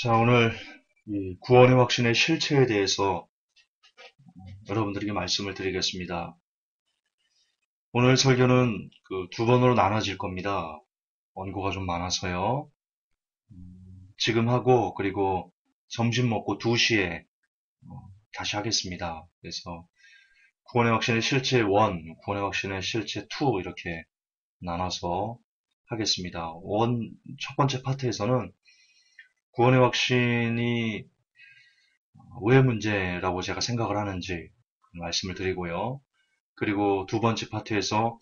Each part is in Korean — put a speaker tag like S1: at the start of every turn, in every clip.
S1: 자, 오늘 이 구원의 확신의 실체에 대해서 여러분들에게 말씀을 드리겠습니다. 오늘 설교는 그 두 번으로 나눠질 겁니다. 원고가 좀 많아서요. 지금 하고 그리고 점심 먹고 2시에 다시 하겠습니다. 그래서 구원의 확신의 실체 1, 구원의 확신의 실체 2 이렇게 나눠서 하겠습니다. 첫 번째 파트에서는 구원의 확신이 왜 문제라고 제가 생각을 하는지 말씀을 드리고요. 그리고 두 번째 파트에서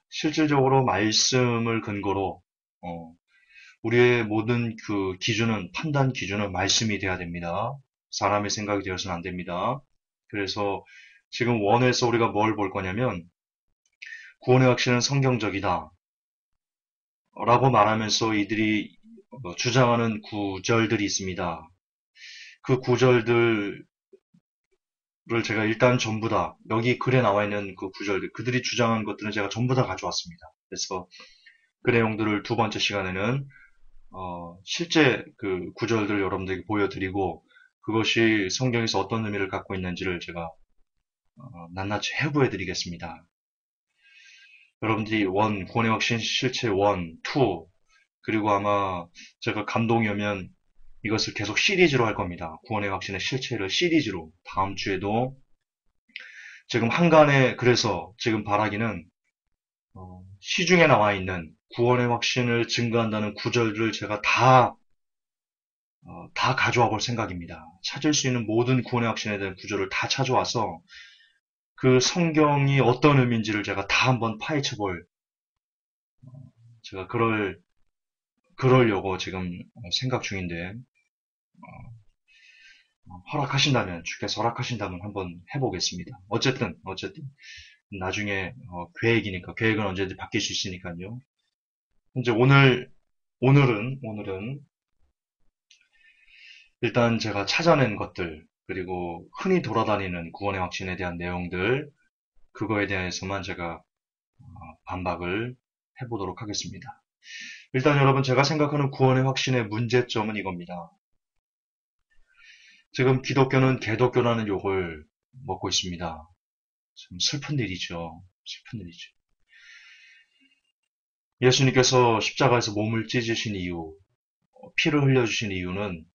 S1: 실질적으로 말씀을 근거로 우리의 모든 그 기준은 판단 기준은 말씀이 돼야 됩니다. 사람의 생각이 되어서는 안 됩니다. 그래서 지금 원에서 우리가 뭘 볼 거냐면 구원의 확신은 성경적이다 라고 말하면서 이들이 주장하는 구절들이 있습니다. 그 구절들 제가 일단 전부 다 여기 글에 나와 있는 그 구절들 그들이 주장한 것들은 제가 전부 다 가져왔습니다. 그래서 그 내용들을 두 번째 시간에는 실제 그 구절들을 여러분들에게 보여드리고 그것이 성경에서 어떤 의미를 갖고 있는지를 제가 낱낱이 해부해드리겠습니다. 여러분들이 구원의 확신 실체 1, 2 그리고 아마 제가 감동이 오면 이것을 계속 시리즈로 할 겁니다. 구원의 확신의 실체를 시리즈로 다음 주에도 지금 한간에 그래서 지금 바라기는 시중에 나와 있는 구원의 확신을 증거한다는 구절들을 제가 다 가져와 볼 생각입니다. 찾을 수 있는 모든 구원의 확신에 대한 구절을 다 찾아와서 그 성경이 어떤 의미인지를 제가 다 한번 파헤쳐 볼, 제가 그러려고 지금 생각 중인데, 허락하신다면, 주께서 허락하신다면 한번 해보겠습니다. 어쨌든, 나중에 계획이니까, 계획은 언제든지 바뀔 수 있으니까요. 이제 오늘은 일단 제가 찾아낸 것들, 그리고 흔히 돌아다니는 구원의 확신에 대한 내용들, 그거에 대해서만 제가 반박을 해보도록 하겠습니다. 일단 여러분 제가 생각하는 구원의 확신의 문제점은 이겁니다. 지금 기독교는 개독교라는 욕을 먹고 있습니다. 참 슬픈 일이죠. 슬픈 일이죠. 예수님께서 십자가에서 몸을 찢으신 이유, 피를 흘려주신 이유는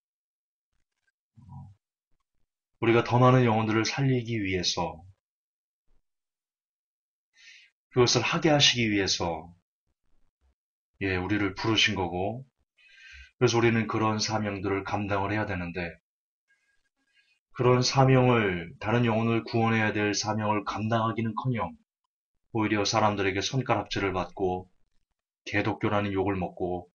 S1: 우리가 더 많은 영혼들을 살리기 위해서, 그것을 하게 하시기 위해서 우리를 부르신 거고, 그래서 우리는 그런 사명들을 감당을 해야 되는데, 그런 사명을, 다른 영혼을 구원해야 될 사명을 감당하기는커녕, 오히려 사람들에게 손가락질을 받고, 개독교라는 욕을 먹고,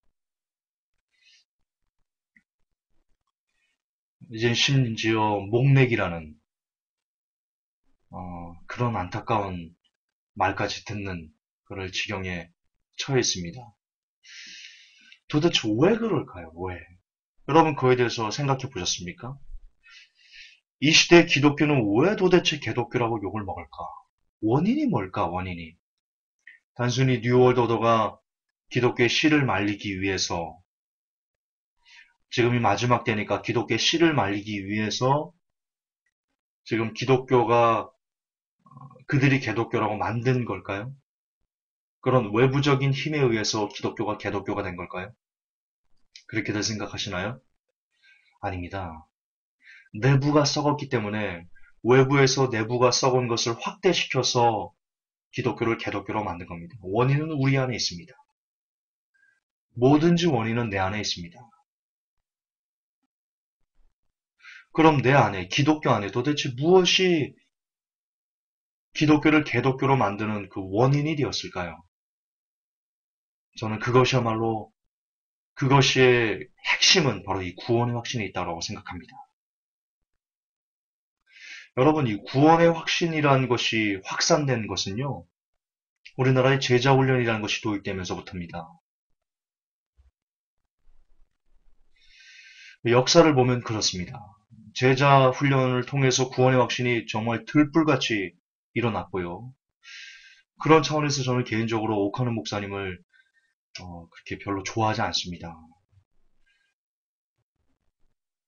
S1: 이제 심지어 목내기라는, 그런 안타까운 말까지 듣는 그럴 지경에 처해 있습니다. 도대체 왜 그럴까요? 왜? 여러분 그거에 대해서 생각해 보셨습니까? 이 시대의 기독교는 왜 도대체 개독교라고 욕을 먹을까? 원인이 뭘까, 원인이? 단순히 뉴월드 오더가 기독교의 씨를 말리기 위해서, 지금이 마지막 때니까 기독교의 씨를 말리기 위해서 지금 기독교가 그들이 개독교라고 만든 걸까요? 그런 외부적인 힘에 의해서 기독교가 개독교가 된 걸까요? 그렇게들 생각하시나요? 아닙니다. 내부가 썩었기 때문에 외부에서 내부가 썩은 것을 확대시켜서 기독교를 개독교로 만든 겁니다. 원인은 우리 안에 있습니다. 뭐든지 원인은 내 안에 있습니다. 그럼 내 안에, 기독교 안에 도대체 무엇이 기독교를 개독교로 만드는 그 원인이 되었을까요? 저는 그것의 핵심은 바로 이 구원의 확신에 있다고 생각합니다. 여러분, 이 구원의 확신이라는 것이 확산된 것은요, 우리나라의 제자훈련이라는 것이 도입되면서부터입니다. 역사를 보면 그렇습니다. 제자훈련을 통해서 구원의 확신이 정말 들불같이 일어났고요. 그런 차원에서 저는 개인적으로 오카노 목사님을 그렇게 별로 좋아하지 않습니다.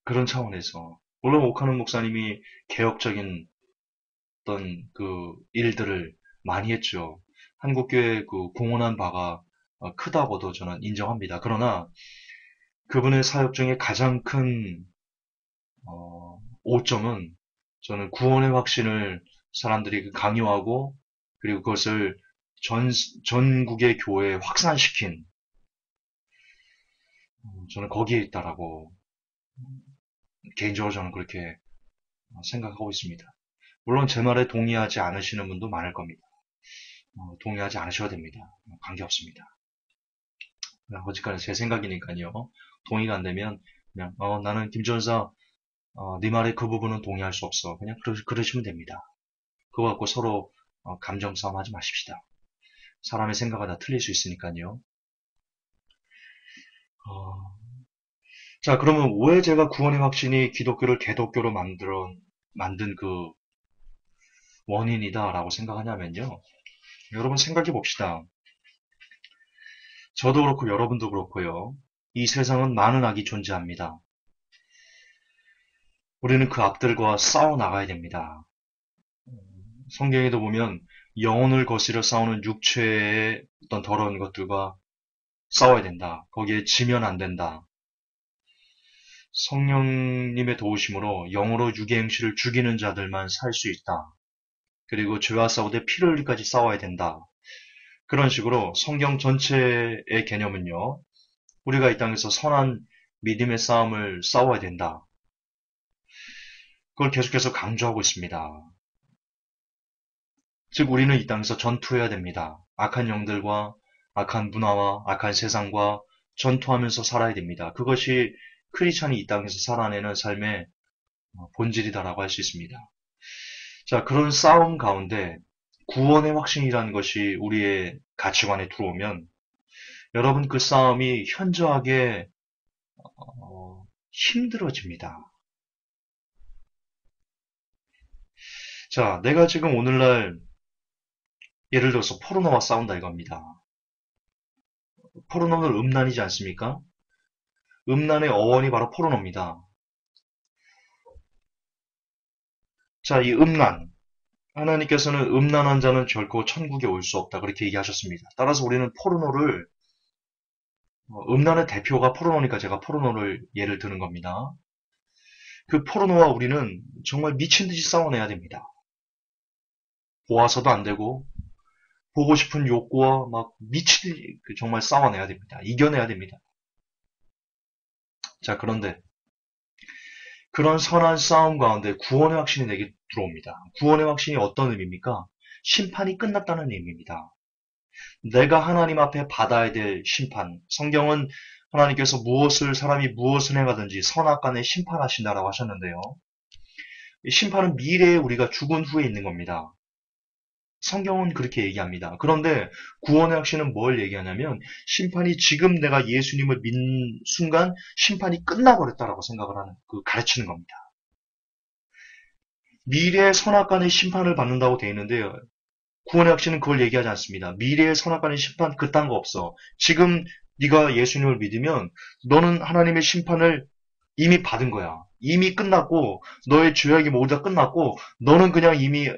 S1: 그런 차원에서 물론 오카노 목사님이 개혁적인 어떤 그 일들을 많이 했죠. 한국교회 그 공헌한 바가 크다고도 저는 인정합니다. 그러나 그분의 사역 중에 가장 큰 오점은 저는 구원의 확신을 사람들이 강요하고 그리고 그것을 전국의 교회에 확산시킨 저는 거기에 있다라고 개인적으로 저는 그렇게 생각하고 있습니다. 물론 제 말에 동의하지 않으시는 분도 많을 겁니다. 동의하지 않으셔도 됩니다. 관계없습니다. 어쨌거나 제 생각이니까요. 동의가 안 되면 그냥 나는 김전사 네 말에 그 부분은 동의할 수 없어. 그냥 그러시면 됩니다. 그거 갖고 서로 감정 싸움 하지 마십시다. 사람의 생각은 다 틀릴 수 있으니까요. 자, 그러면 왜 제가 구원의 확신이 기독교를 개독교로 만든 그 원인이다라고 생각하냐면요. 여러분 생각해 봅시다. 저도 그렇고 여러분도 그렇고요. 이 세상은 많은 악이 존재합니다. 우리는 그 악들과 싸워 나가야 됩니다. 성경에도 보면 영혼을 거스려 싸우는 육체의 어떤 더러운 것들과 싸워야 된다. 거기에 지면 안 된다. 성령님의 도우심으로 영으로 육의 행실을 죽이는 자들만 살 수 있다. 그리고 죄와 싸우되 피를 흘리까지 싸워야 된다. 그런 식으로 성경 전체의 개념은요. 우리가 이 땅에서 선한 믿음의 싸움을 싸워야 된다. 그걸 계속해서 강조하고 있습니다. 즉 우리는 이 땅에서 전투해야 됩니다. 악한 영들과 악한 문화와 악한 세상과 전투하면서 살아야 됩니다. 그것이 크리스찬이 이 땅에서 살아내는 삶의 본질이다라고 할 수 있습니다. 자, 그런 싸움 가운데 구원의 확신이라는 것이 우리의 가치관에 들어오면 여러분 그 싸움이 현저하게 힘들어집니다. 자, 내가 지금 오늘날 예를 들어서 포르노와 싸운다 이겁니다. 포르노는 음란이지 않습니까? 음란의 어원이 바로 포르노입니다. 자, 이 음란. 하나님께서는 음란한 자는 결코 천국에 올 수 없다. 그렇게 얘기하셨습니다. 따라서 우리는 포르노를, 음란의 대표가 포르노니까 제가 포르노를 예를 드는 겁니다. 그 포르노와 우리는 정말 미친 듯이 싸워내야 됩니다. 보아서도 안 되고, 보고 싶은 욕구와 막 미치듯이 정말 싸워내야 됩니다. 이겨내야 됩니다. 자, 그런데 그런 선한 싸움 가운데 구원의 확신이 내게 들어옵니다. 구원의 확신이 어떤 의미입니까? 심판이 끝났다는 의미입니다. 내가 하나님 앞에 받아야 될 심판. 성경은 하나님께서 사람이 무엇을 행하든지 선악간에 심판하신다라고 하셨는데요. 심판은 미래에 우리가 죽은 후에 있는 겁니다. 성경은 그렇게 얘기합니다. 그런데 구원의 확신은 뭘 얘기하냐면 심판이 지금 내가 예수님을 믿는 순간 심판이 끝나버렸다라고 생각을 하는 가르치는 겁니다. 미래의 선악간의 심판을 받는다고 되어 있는데요. 구원의 확신은 그걸 얘기하지 않습니다. 미래의 선악간의 심판 그딴 거 없어. 지금 네가 예수님을 믿으면 너는 하나님의 심판을 이미 받은 거야. 이미 끝났고 너의 죄악이 모두 다 끝났고 너는 그냥 이미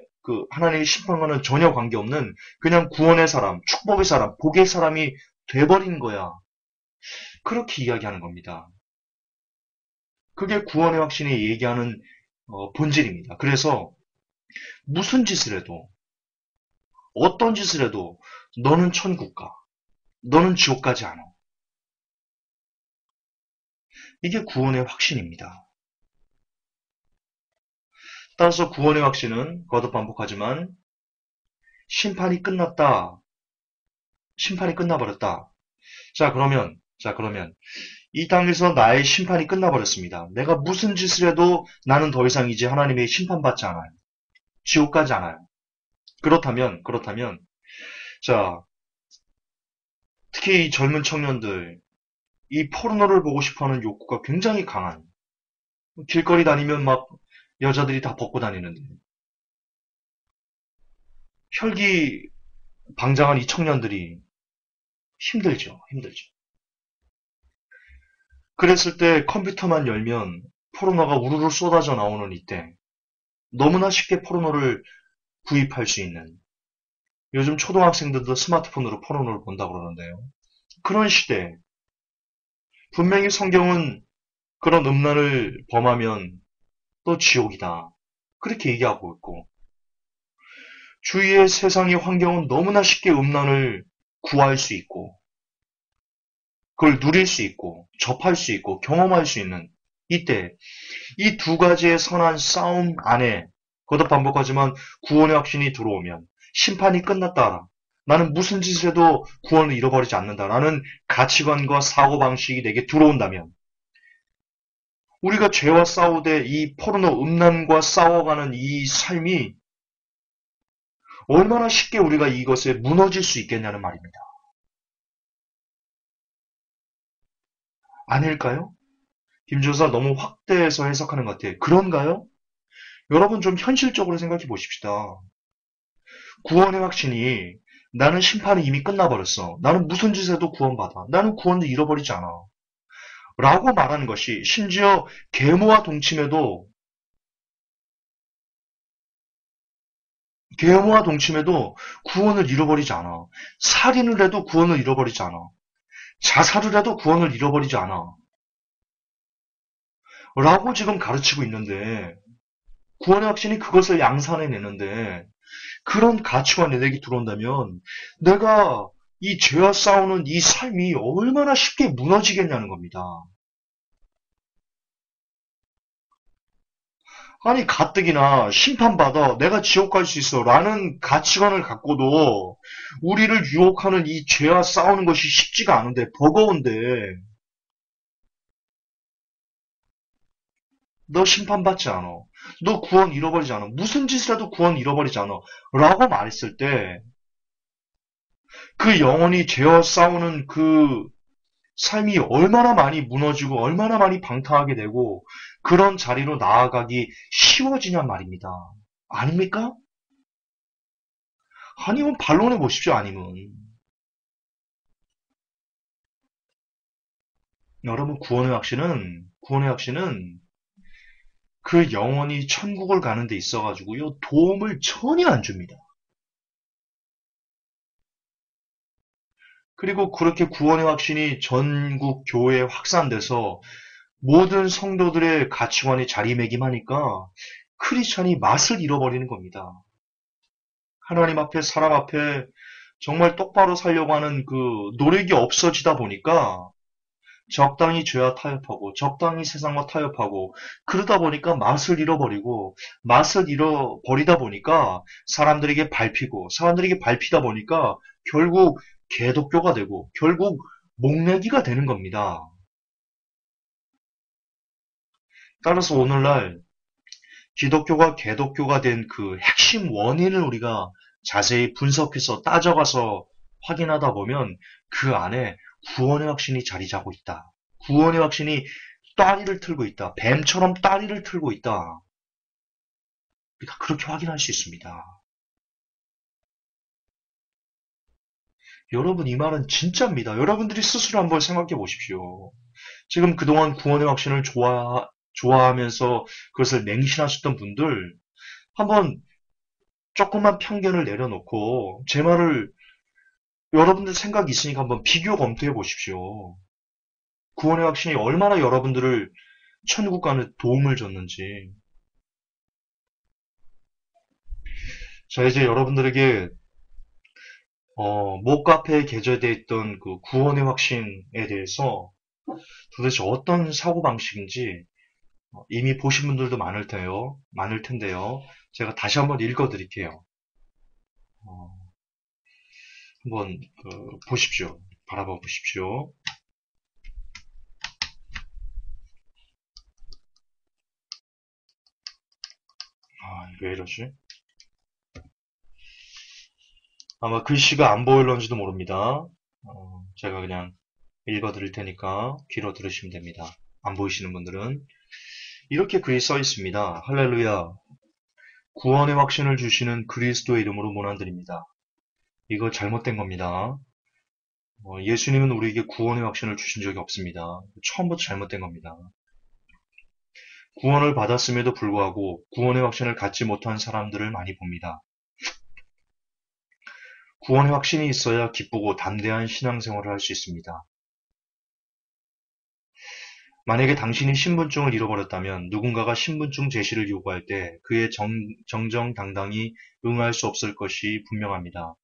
S1: 하나님의 심판과는 전혀 관계없는 그냥 구원의 사람, 축복의 사람, 복의 사람이 돼버린 거야. 그렇게 이야기하는 겁니다. 그게 구원의 확신이 얘기하는 본질입니다. 그래서 무슨 짓을 해도 어떤 짓을 해도 너는 천국 가. 너는 지옥 가지 않아. 이게 구원의 확신입니다. 따라서 구원의 확신은 거듭 반복하지만 심판이 끝났다. 심판이 끝나버렸다. 자, 그러면 이 땅에서 나의 심판이 끝나버렸습니다. 내가 무슨 짓을 해도 나는 더 이상 이제 하나님의 심판받지 않아요. 지옥 가지 않아요. 그렇다면, 자, 특히 이 젊은 청년들, 이 포르노를 보고 싶어하는 욕구가 굉장히 강한, 길거리 다니면 막 여자들이 다 벗고 다니는데, 혈기 방장한 이 청년들이 힘들죠. 그랬을 때 컴퓨터만 열면 포르노가 우르르 쏟아져 나오는 이때, 너무나 쉽게 포르노를 구입할 수 있는, 요즘 초등학생들도 스마트폰으로 포르노를 본다고 그러는데요. 그런 시대에 분명히 성경은 그런 음란을 범하면 또 지옥이다. 그렇게 얘기하고 있고, 주위의 세상의 환경은 너무나 쉽게 음란을 구할 수 있고, 그걸 누릴 수 있고, 접할 수 있고, 경험할 수 있는 이때, 이 두 가지의 선한 싸움 안에 거듭 반복하지만 구원의 확신이 들어오면 심판이 끝났다. 나는 무슨 짓을 해도 구원을 잃어버리지 않는다라는 가치관과 사고방식이 내게 들어온다면 우리가 죄와 싸우되 이 포르노 음란과 싸워가는 이 삶이 얼마나 쉽게 우리가 이것에 무너질 수 있겠냐는 말입니다. 아닐까요? 김조사 너무 확대해서 해석하는 것 같아요. 그런가요? 여러분 좀 현실적으로 생각해 보십시다. 구원의 확신이 나는 심판이 이미 끝나버렸어. 나는 무슨 짓 해도 구원받아. 나는 구원도 잃어버리지 않아. 라고 말하는 것이 심지어 계모와 동침해도 구원을 잃어버리지 않아. 살인을 해도 구원을 잃어버리지 않아. 자살을 해도 구원을 잃어버리지 않아. 라고 지금 가르치고 있는데 구원의 확신이 그것을 양산해내는데 그런 가치관이 내게 들어온다면 내가 이 죄와 싸우는 이 삶이 얼마나 쉽게 무너지겠냐는 겁니다. 아니 가뜩이나 심판받아 내가 지옥 갈 수 있어 라는 가치관을 갖고도 우리를 유혹하는 이 죄와 싸우는 것이 쉽지가 않은데 버거운데 너 심판받지 않아. 너 구원 잃어버리지 않아. 무슨 짓을 해도 구원 잃어버리지 않아. 라고 말했을 때 그 영혼이 죄와 싸우는 그 삶이 얼마나 많이 무너지고 얼마나 많이 방탕하게 되고 그런 자리로 나아가기 쉬워지냐 말입니다. 아닙니까? 아니면 반론해 보십시오. 아니면 여러분 구원의 확신은 그 영혼이 천국을 가는 데 있어가지고요 도움을 전혀 안 줍니다. 그리고 그렇게 구원의 확신이 전국 교회에 확산돼서 모든 성도들의 가치관이 자리매김하니까 크리스찬이 맛을 잃어버리는 겁니다. 하나님 앞에 사람 앞에 정말 똑바로 살려고 하는 그 노력이 없어지다 보니까 적당히 죄와 타협하고 적당히 세상과 타협하고 그러다 보니까 맛을 잃어버리다 보니까 사람들에게 밟히고 사람들에게 밟히다 보니까 결국 개독교가 되고 결국 목매기가 되는 겁니다. 따라서 오늘날 기독교가 개독교가 된 그 핵심 원인을 우리가 자세히 분석해서 따져가서 확인하다 보면 그 안에 구원의 확신이 자리 잡고 있다. 구원의 확신이 따리를 틀고 있다. 뱀처럼 따리를 틀고 있다. 우리가 그렇게 확인할 수 있습니다. 여러분 이 말은 진짜입니다. 여러분들이 스스로 한번 생각해 보십시오. 지금 그동안 구원의 확신을 좋아하면서 그것을 맹신하셨던 분들 한번 조금만 편견을 내려놓고 제 말을 여러분들 생각이 있으니까 한번 비교 검토해 보십시오. 구원의 확신이 얼마나 여러분들을 천국 가는 도움을 줬는지. 자, 이제 여러분들에게 목카페에 게재되어 있던 그 구원의 확신에 대해서 도대체 어떤 사고방식인지 이미 보신 분들도 많을 텐데요. 제가 다시 한번 읽어 드릴게요. 한번 보십시오. 바라봐 보십시오. 왜 이러지? 아마 글씨가 안 보일런지도 모릅니다. 제가 그냥 읽어 드릴 테니까 귀로 들으시면 됩니다. 안 보이시는 분들은 이렇게 글이 써 있습니다. 할렐루야. 구원의 확신을 주시는 그리스도의 이름으로 문안드립니다. 이거 잘못된 겁니다. 예수님은 우리에게 구원의 확신을 주신 적이 없습니다. 처음부터 잘못된 겁니다. 구원을 받았음에도 불구하고 구원의 확신을 갖지 못한 사람들을 많이 봅니다. 구원의 확신이 있어야 기쁘고 담대한 신앙생활을 할 수 있습니다. 만약에 당신이 신분증을 잃어버렸다면 누군가가 신분증 제시를 요구할 때 그의 정정당당히 응할 수 없을 것이 분명합니다.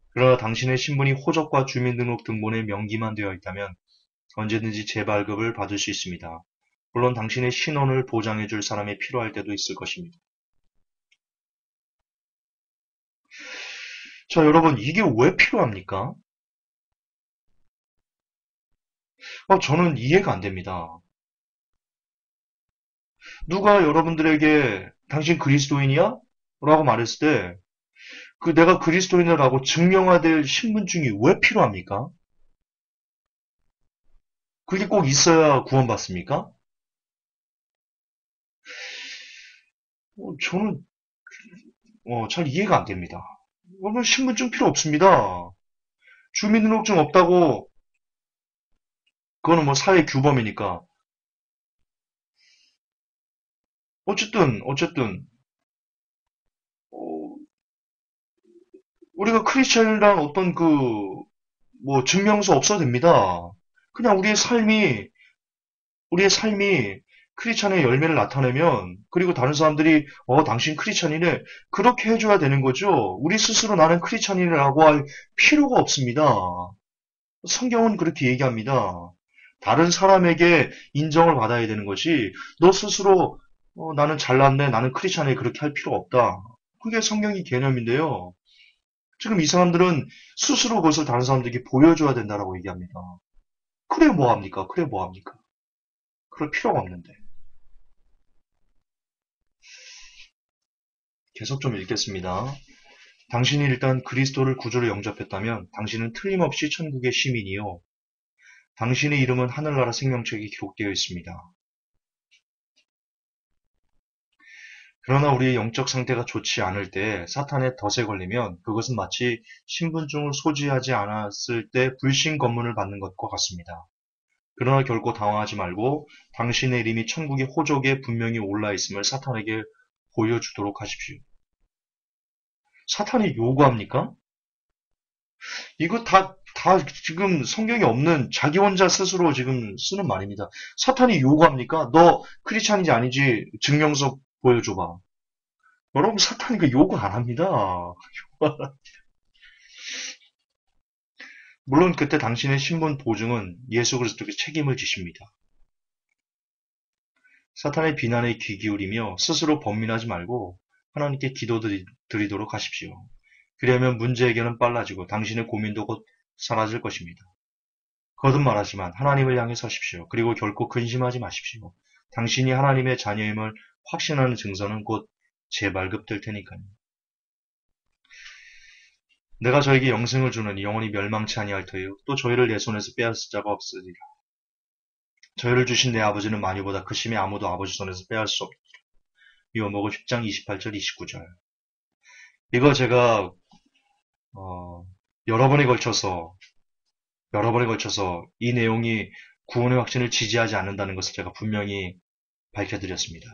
S1: 그러나 당신의 신분이 호적과 주민등록 등본에 명기만 되어 있다면 언제든지 재발급을 받을 수 있습니다. 물론 당신의 신원을 보장해 줄 사람이 필요할 때도 있을 것입니다. 자, 여러분, 이게 왜 필요합니까? 저는 이해가 안 됩니다. 누가 여러분들에게 당신 그리스도인이야? 라고 말했을 때, 내가 그리스도인이라고 증명해야 될 신분증이 왜 필요합니까? 그게 꼭 있어야 구원받습니까? 저는 잘 이해가 안 됩니다. 그러면 신분증 필요 없습니다. 주민등록증 없다고 그거는 뭐 사회 규범이니까. 어쨌든 어, 우리가 크리스천이란 어떤 뭐 증명서 없어도 됩니다. 그냥 우리의 삶이 크리스천의 열매를 나타내면 그리고 다른 사람들이 당신 크리스천이네 그렇게 해줘야 되는 거죠. 우리 스스로 나는 크리스천이라고 할 필요가 없습니다. 성경은 그렇게 얘기합니다. 다른 사람에게 인정을 받아야 되는 것이 너 스스로 나는 잘났네 나는 크리스천에 그렇게 할 필요 없다. 그게 성경의 개념인데요. 지금 이 사람들은 스스로 그것을 다른 사람들에게 보여줘야 된다라고 얘기합니다. 그래 뭐합니까? 그래 뭐합니까? 그럴 필요가 없는데. 계속 좀 읽겠습니다. 당신이 일단 그리스도를 구주로 영접했다면 당신은 틀림없이 천국의 시민이요. 당신의 이름은 하늘나라 생명책에 기록되어 있습니다. 그러나 우리의 영적 상태가 좋지 않을 때 사탄의 덫에 걸리면 그것은 마치 신분증을 소지하지 않았을 때 불신 검문을 받는 것과 같습니다. 그러나 결코 당황하지 말고 당신의 이름이 천국의 호적에 분명히 올라 있음을 사탄에게 보여주도록 하십시오. 사탄이 요구합니까? 이거 다 지금 성경에 없는 자기 혼자 스스로 지금 쓰는 말입니다. 사탄이 요구합니까? 너 크리스찬인지 아닌지 증명서 보여줘봐. 여러분, 사탄이 그 요구 안 합니다. 물론 그때 당신의 신분 보증은 예수 그리스도께 책임을 지십니다. 사탄의 비난에 귀 기울이며 스스로 번민하지 말고 하나님께 기도드리도록 하십시오. 그리하면 문제 해결은 빨라지고 당신의 고민도 곧 사라질 것입니다. 거듭 말하지만 하나님을 향해 서십시오. 그리고 결코 근심하지 마십시오. 당신이 하나님의 자녀임을 확신하는 증서는 곧 재발급될 테니까요. 내가 저에게 영생을 주는 영원히 멸망치 아니할 터이요 또 저희를 내 손에서 빼앗을 자가 없으리라. 저희를 주신 내 아버지는 만유보다 크심에 아무도 아버지 손에서 빼앗을 수 없다. 요한복음 10장 28절 29절. 이거 제가 어, 여러 번에 걸쳐서 이 내용이 구원의 확신을 지지하지 않는다는 것을 제가 분명히 밝혀드렸습니다.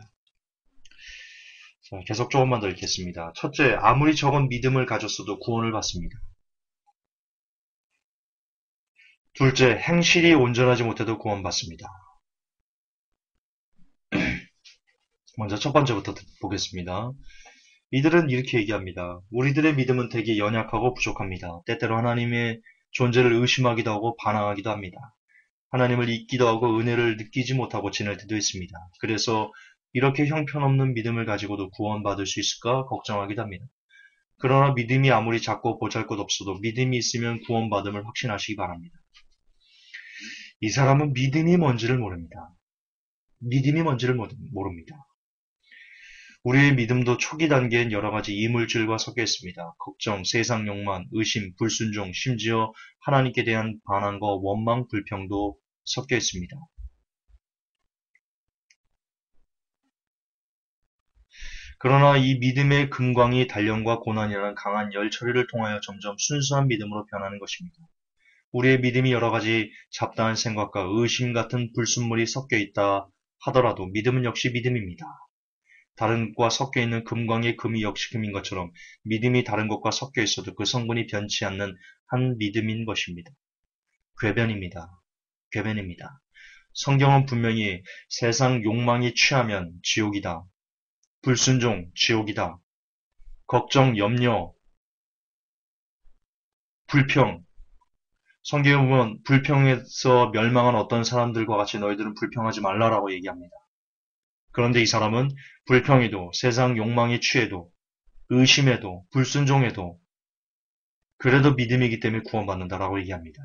S1: 자, 계속 조금만 더 읽겠습니다. 첫째, 아무리 적은 믿음을 가졌어도 구원을 받습니다. 둘째, 행실이 온전하지 못해도 구원받습니다. 먼저 첫 번째부터 보겠습니다. 이들은 이렇게 얘기합니다. 우리들의 믿음은 되게 연약하고 부족합니다. 때때로 하나님의 존재를 의심하기도 하고 반항하기도 합니다. 하나님을 잊기도 하고 은혜를 느끼지 못하고 지낼 때도 있습니다. 그래서 이렇게 형편없는 믿음을 가지고도 구원받을 수 있을까 걱정하기도 합니다. 그러나 믿음이 아무리 작고 보잘것없어도 믿음이 있으면 구원받음을 확신하시기 바랍니다. 이 사람은 믿음이 뭔지를 모릅니다. 모릅니다. 우리의 믿음도 초기 단계엔 여러 가지 이물질과 섞여 있습니다. 걱정, 세상 욕망, 의심, 불순종, 심지어 하나님께 대한 반항과 원망, 불평도 섞여 있습니다. 그러나 이 믿음의 금광이 단련과 고난이라는 강한 열 처리를 통하여 점점 순수한 믿음으로 변하는 것입니다. 우리의 믿음이 여러 가지 잡다한 생각과 의심 같은 불순물이 섞여 있다 하더라도 믿음은 역시 믿음입니다. 다른 것과 섞여 있는 금광의 금이 역시 금인 것처럼 믿음이 다른 것과 섞여 있어도 그 성분이 변치 않는 한 믿음인 것입니다. 궤변입니다. 궤변입니다. 성경은 분명히 세상 욕망이 취하면 지옥이다. 불순종, 지옥이다. 걱정, 염려, 불평. 성경에 보면 불평에서 멸망한 어떤 사람들과 같이 너희들은 불평하지 말라라고 얘기합니다. 그런데 이 사람은 불평에도 세상 욕망이 취해도 의심해도 불순종해도 그래도 믿음이기 때문에 구원받는다라고 얘기합니다.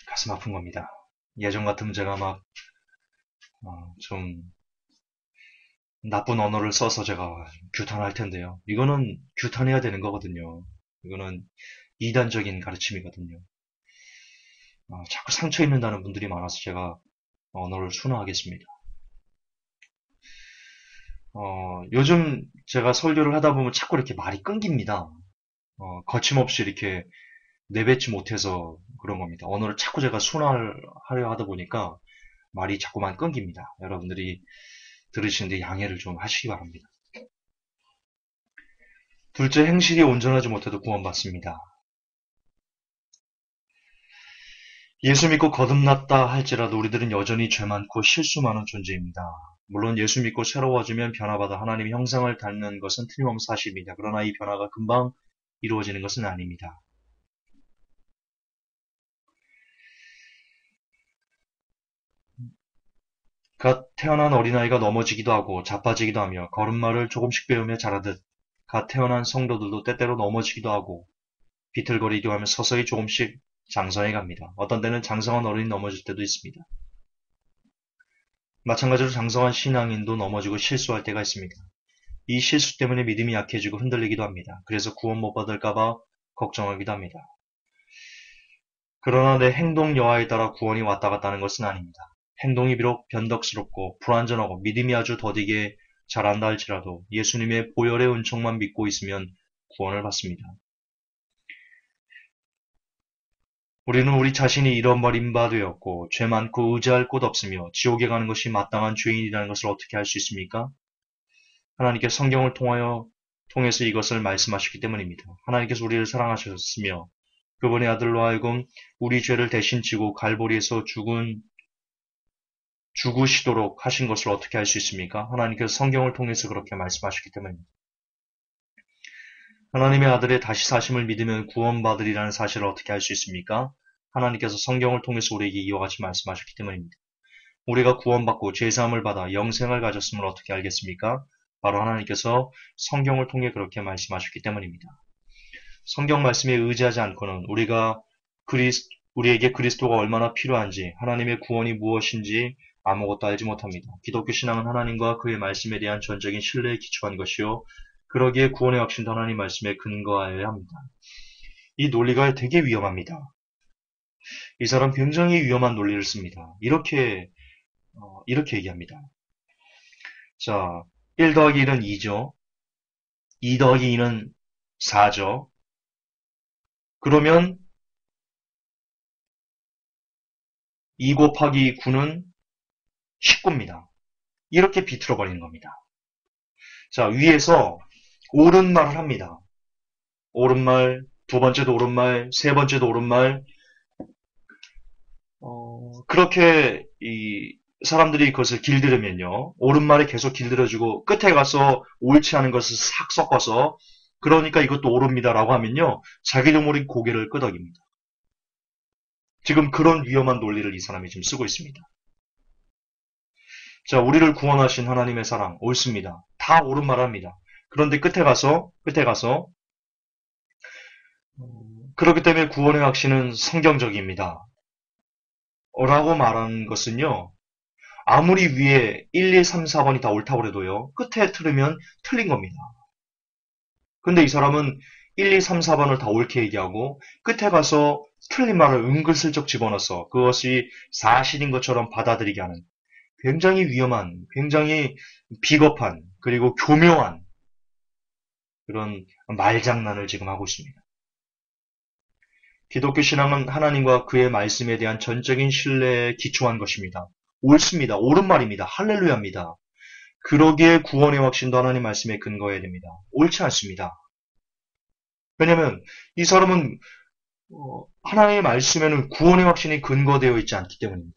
S1: 가슴 아픈 겁니다. 예전 같으면 제가 막 좀 나쁜 언어를 써서 제가 규탄할 텐데요. 이거는 규탄해야 되는 거거든요. 이거는 이단적인 가르침이거든요. 자꾸 상처 입는다는 분들이 많아서 제가 언어를 순화하겠습니다. 요즘 제가 설교를 하다 보면 자꾸 이렇게 말이 끊깁니다. 거침없이 이렇게 내뱉지 못해서 그런 겁니다. 언어를 자꾸 제가 순화하려 하다 보니까 말이 자꾸만 끊깁니다. 여러분들이 들으시는데 양해를 좀 하시기 바랍니다. 둘째, 행실이 온전하지 못해도 구원받습니다. 예수 믿고 거듭났다 할지라도 우리들은 여전히 죄 많고 실수 많은 존재입니다. 물론 예수 믿고 새로워지면 변화받아 하나님의 형상을 닮는 것은 틀림없는 사실입니다. 그러나 이 변화가 금방 이루어지는 것은 아닙니다. 갓 태어난 어린아이가 넘어지기도 하고 자빠지기도 하며 걸음마를 조금씩 배우며 자라듯 갓 태어난 성도들도 때때로 넘어지기도 하고 비틀거리기도 하며 서서히 조금씩 장성해 갑니다. 어떤 때는 장성한 어른이 넘어질 때도 있습니다. 마찬가지로 장성한 신앙인도 넘어지고 실수할 때가 있습니다. 이 실수 때문에 믿음이 약해지고 흔들리기도 합니다. 그래서 구원 못 받을까봐 걱정하기도 합니다. 그러나 내 행동 여하에 따라 구원이 왔다 갔다 하는 것은 아닙니다. 행동이 비록 변덕스럽고 불완전하고 믿음이 아주 더디게 자란다 할지라도 예수님의 보혈의 은총만 믿고 있으면 구원을 받습니다. 우리는 우리 자신이 잃어버린 바 되었고 죄 많고 의지할 곳 없으며 지옥에 가는 것이 마땅한 죄인이라는 것을 어떻게 알 수 있습니까? 하나님께 성경을 통해서 이것을 말씀하셨기 때문입니다. 하나님께서 우리를 사랑하셨으며 그분의 아들로 하여금 우리 죄를 대신 지고 갈보리에서 죽으시도록 하신 것을 어떻게 알 수 있습니까? 하나님께서 성경을 통해서 그렇게 말씀하셨기 때문입니다. 하나님의 아들의 다시 사심을 믿으면 구원받으리라는 사실을 어떻게 알 수 있습니까? 하나님께서 성경을 통해서 우리에게 이와 같이 말씀하셨기 때문입니다. 우리가 구원받고 죄사함을 받아 영생을 가졌음을 어떻게 알겠습니까? 바로 하나님께서 성경을 통해 그렇게 말씀하셨기 때문입니다. 성경 말씀에 의지하지 않고는 우리에게 그리스도가 얼마나 필요한지, 하나님의 구원이 무엇인지 아무것도 알지 못합니다. 기독교 신앙은 하나님과 그의 말씀에 대한 전적인 신뢰에 기초한 것이요. 그러기에 구원의 확신도 하나님 말씀에 근거하여야 합니다. 이 논리가 되게 위험합니다. 이 사람 굉장히 위험한 논리를 씁니다. 이렇게 얘기합니다. 자, 1 더하기 1은 2죠. 2 더하기 2는 4죠. 그러면 2 곱하기 9는 19입니다. 이렇게 비틀어버리는 겁니다. 자, 위에서 옳은 말을 합니다. 옳은 말, 두 번째도 옳은 말, 세 번째도 옳은 말. 그렇게 사람들이 그것을 길들이면요. 옳은 말에 계속 길들여주고 끝에 가서 옳지 않은 것을 싹 섞어서 그러니까 이것도 옳습니다라고 하면요. 자기도 모르게 고개를 끄덕입니다. 지금 그런 위험한 논리를 이 사람이 지금 쓰고 있습니다. 자, 우리를 구원하신 하나님의 사랑 옳습니다. 다 옳은 말 합니다. 그런데 끝에 가서 그렇기 때문에 구원의 확신은 성경적입니다. 라고 말한 것은요. 아무리 위에 1, 2, 3, 4번이 다 옳다고 해도요. 끝에 틀으면 틀린 겁니다. 근데 이 사람은 1, 2, 3, 4번을 다 옳게 얘기하고 끝에 가서 틀린 말을 은근슬쩍 집어넣어서 그것이 사실인 것처럼 받아들이게 하는 굉장히 위험한, 굉장히 비겁한, 그리고 교묘한 그런 말장난을 지금 하고 있습니다. 기독교 신앙은 하나님과 그의 말씀에 대한 전적인 신뢰에 기초한 것입니다. 옳습니다. 옳은 말입니다. 할렐루야입니다. 그러기에 구원의 확신도 하나님 말씀에 근거해야 됩니다. 옳지 않습니다. 왜냐하면 이 사람은 하나님의 말씀에는 구원의 확신이 근거되어 있지 않기 때문입니다.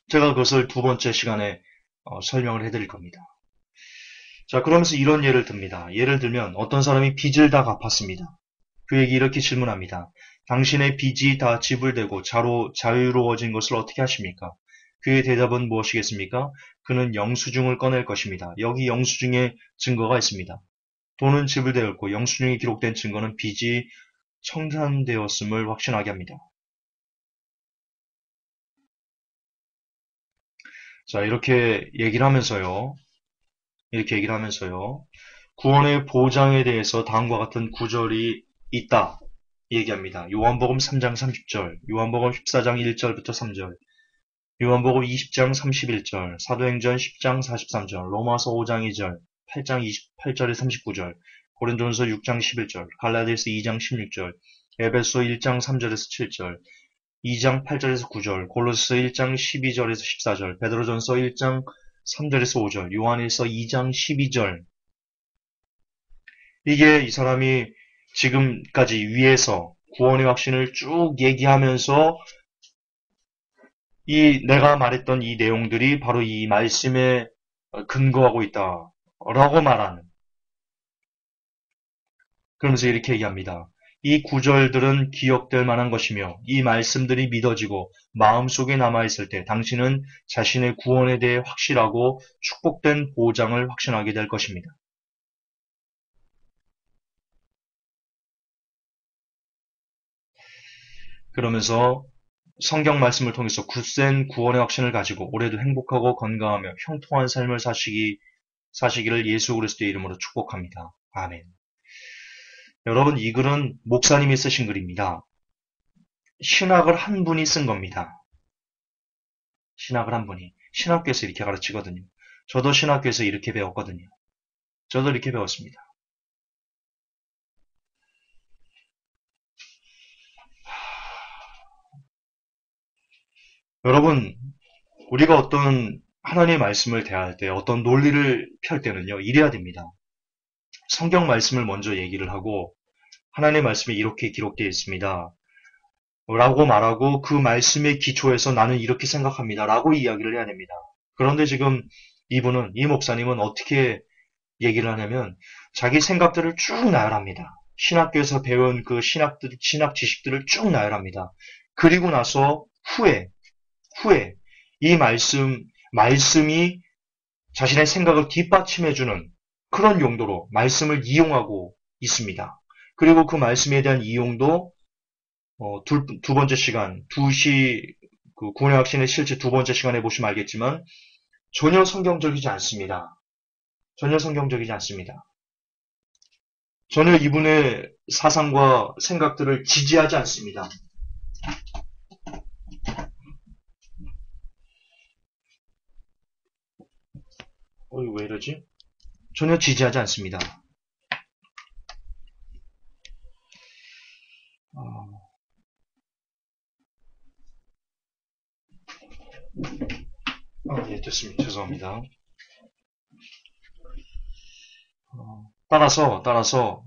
S1: 제가 그것을 두 번째 시간에 설명을 해드릴 겁니다. 자, 그러면서 이런 예를 듭니다. 예를 들면 어떤 사람이 빚을 다 갚았습니다. 그에게 이렇게 질문합니다. 당신의 빚이 다 지불되고 자유로워진 것을 어떻게 하십니까? 그의 대답은 무엇이겠습니까? 그는 영수증을 꺼낼 것입니다. 여기 영수증에 증거가 있습니다. 돈은 지불되었고 영수증에 기록된 증거는 빚이 청산되었음을 확신하게 합니다. 자, 이렇게 얘기를 하면서요. 구원의 보장에 대해서 다음과 같은 구절이 있다. 얘기합니다. 요한복음 3장 30절, 요한복음 14장 1절부터 3절, 요한복음 20장 31절, 사도행전 10장 43절, 로마서 5장 2절, 8장 28절에 39절, 고린도전서 6장 11절, 갈라디아서 2장 16절, 에베소 1장 3절에서 7절, 2장 8절에서 9절, 골로새서 1장 12절에서 14절, 베드로전서 1장 3절에서 5절, 요한일서 2장 12절. 이게 이 사람이 지금까지 위에서 구원의 확신을 쭉 얘기하면서 내가 말했던 이 내용들이 바로 이 말씀에 근거하고 있다라고 말하는. 그러면서 이렇게 얘기합니다. 이 구절들은 기억될 만한 것이며 이 말씀들이 믿어지고 마음속에 남아있을 때 당신은 자신의 구원에 대해 확실하고 축복된 보장을 확신하게 될 것입니다. 그러면서 성경 말씀을 통해서 굳센 구원의 확신을 가지고 올해도 행복하고 건강하며 형통한 삶을 사시기를 예수 그리스도의 이름으로 축복합니다. 아멘. 여러분, 이 글은 목사님이 쓰신 글입니다. 신학을 한 분이 쓴 겁니다. 신학을 한 분이. 신학교에서 이렇게 가르치거든요. 저도 신학교에서 이렇게 배웠거든요. 저도 이렇게 배웠습니다. 여러분, 우리가 어떤 하나님의 말씀을 대할 때, 어떤 논리를 펼 때는요, 이래야 됩니다. 성경 말씀을 먼저 얘기를 하고, 하나님의 말씀에 이렇게 기록되어 있습니다. 라고 말하고, 그 말씀의 기초에서 나는 이렇게 생각합니다. 라고 이야기를 해야 됩니다. 그런데 지금 이 목사님은 어떻게 얘기를 하냐면, 자기 생각들을 쭉 나열합니다. 신학교에서 배운 그 신학 지식들을 쭉 나열합니다. 그리고 나서 후에 이 말씀이 자신의 생각을 뒷받침해주는 그런 용도로 말씀을 이용하고 있습니다. 그리고 그 말씀에 대한 이용도 두 번째 시간, 그 구원의 확신의 실체 두 번째 시간에 보시면 알겠지만 전혀 성경적이지 않습니다. 전혀 이분의 사상과 생각들을 지지하지 않습니다. 이거 왜 이러지? 전혀 지지하지 않습니다. 예, 됐습니다. 죄송합니다. 따라서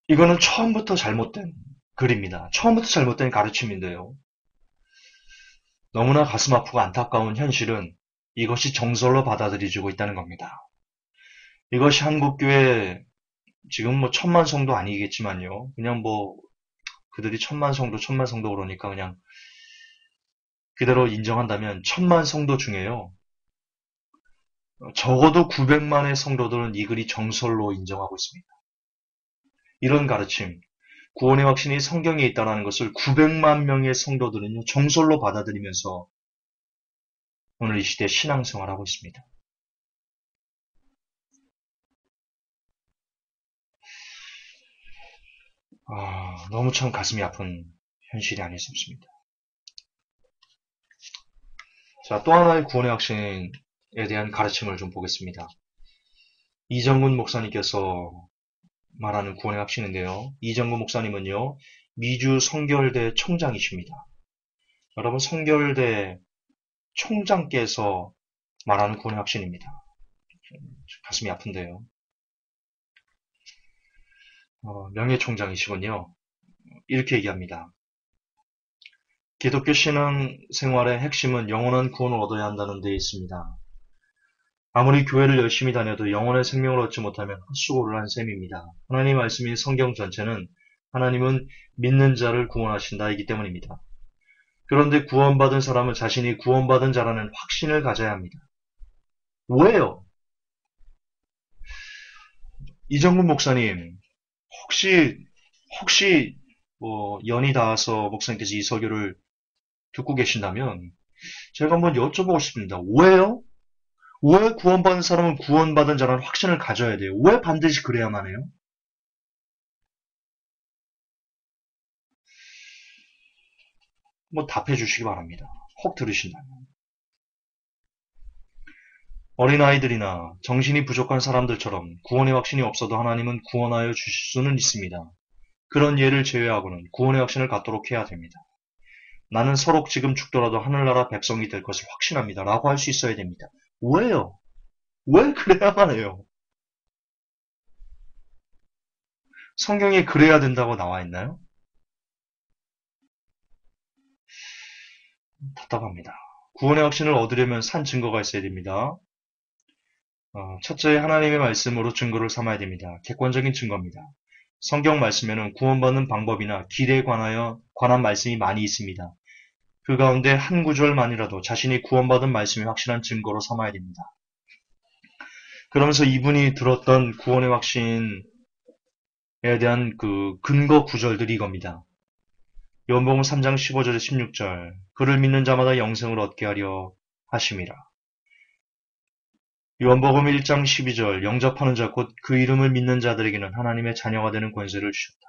S1: 이거는 처음부터 잘못된 글입니다. 처음부터 잘못된 가르침인데요. 너무나 가슴 아프고 안타까운 현실은 이것이 정설로 받아들여지고 있다는 겁니다. 이것이 한국교회 지금 뭐 1000만 성도 아니겠지만요. 그냥 뭐 그들이 1000만 성도 그러니까 그냥 그대로 인정한다면 1000만 성도 중에요. 적어도 900만의 성도들은 이 글이 정설로 인정하고 있습니다. 이런 가르침, 구원의 확신이 성경에 있다는 것을 900만 명의 성도들은 정설로 받아들이면서 오늘 이 시대에 신앙생활하고 있습니다. 너무 참 가슴이 아픈 현실이 아닐 수 없습니다. 자, 또 하나의 구원의 확신 대한 가르침을 좀 보겠습니다. 이정근 목사님께서 말하는 구원의 확신인데요. 이정근 목사님은요, 미주 성결대 총장이십니다. 여러분, 성결대 총장께서 말하는 구원의 확신입니다. 가슴이 아픈데요. 명예총장이시군요. 이렇게 얘기합니다. 기독교 신앙 생활의 핵심은 영원한 구원을 얻어야 한다는 데 있습니다. 아무리 교회를 열심히 다녀도 영원의 생명을 얻지 못하면 헛수고를 한 셈입니다. 하나님의 말씀인 성경 전체는 하나님은 믿는 자를 구원하신다이기 때문입니다. 그런데 구원받은 사람은 자신이 구원받은 자라는 확신을 가져야 합니다. 왜요? 이정근 목사님, 혹시 연이 닿아서 목사님께서 이 설교를 듣고 계신다면 제가 한번 여쭤보고 싶습니다. 왜요? 왜 구원받은 사람은 구원받은 자라는 확신을 가져야 돼요? 왜 반드시 그래야만 해요? 답해 주시기 바랍니다. 혹 들으신다면. 어린아이들이나 정신이 부족한 사람들처럼 구원의 확신이 없어도 하나님은 구원하여 주실 수는 있습니다. 그런 예를 제외하고는 구원의 확신을 갖도록 해야 됩니다. 나는 서록 지금 죽더라도 하늘나라 백성이 될 것을 확신합니다. 라고 할 수 있어야 됩니다. 왜요? 왜 그래야만 해요? 성경에 그래야 된다고 나와 있나요? 답답합니다. 구원의 확신을 얻으려면 산 증거가 있어야 됩니다. 첫째, 하나님의 말씀으로 증거를 삼아야 됩니다. 객관적인 증거입니다. 성경 말씀에는 구원받는 방법이나 길에 관한 말씀이 많이 있습니다. 그 가운데 한 구절만이라도 자신이 구원받은 말씀이 확실한 증거로 삼아야 됩니다. 그러면서 이분이 들었던 구원의 확신에 대한 그 근거 구절들이 이겁니다. 요한복음 3장 15절에 16절 그를 믿는 자마다 영생을 얻게 하려 하심이라. 요한복음 1장 12절 영접하는 자 곧 그 이름을 믿는 자들에게는 하나님의 자녀가 되는 권세를 주셨다.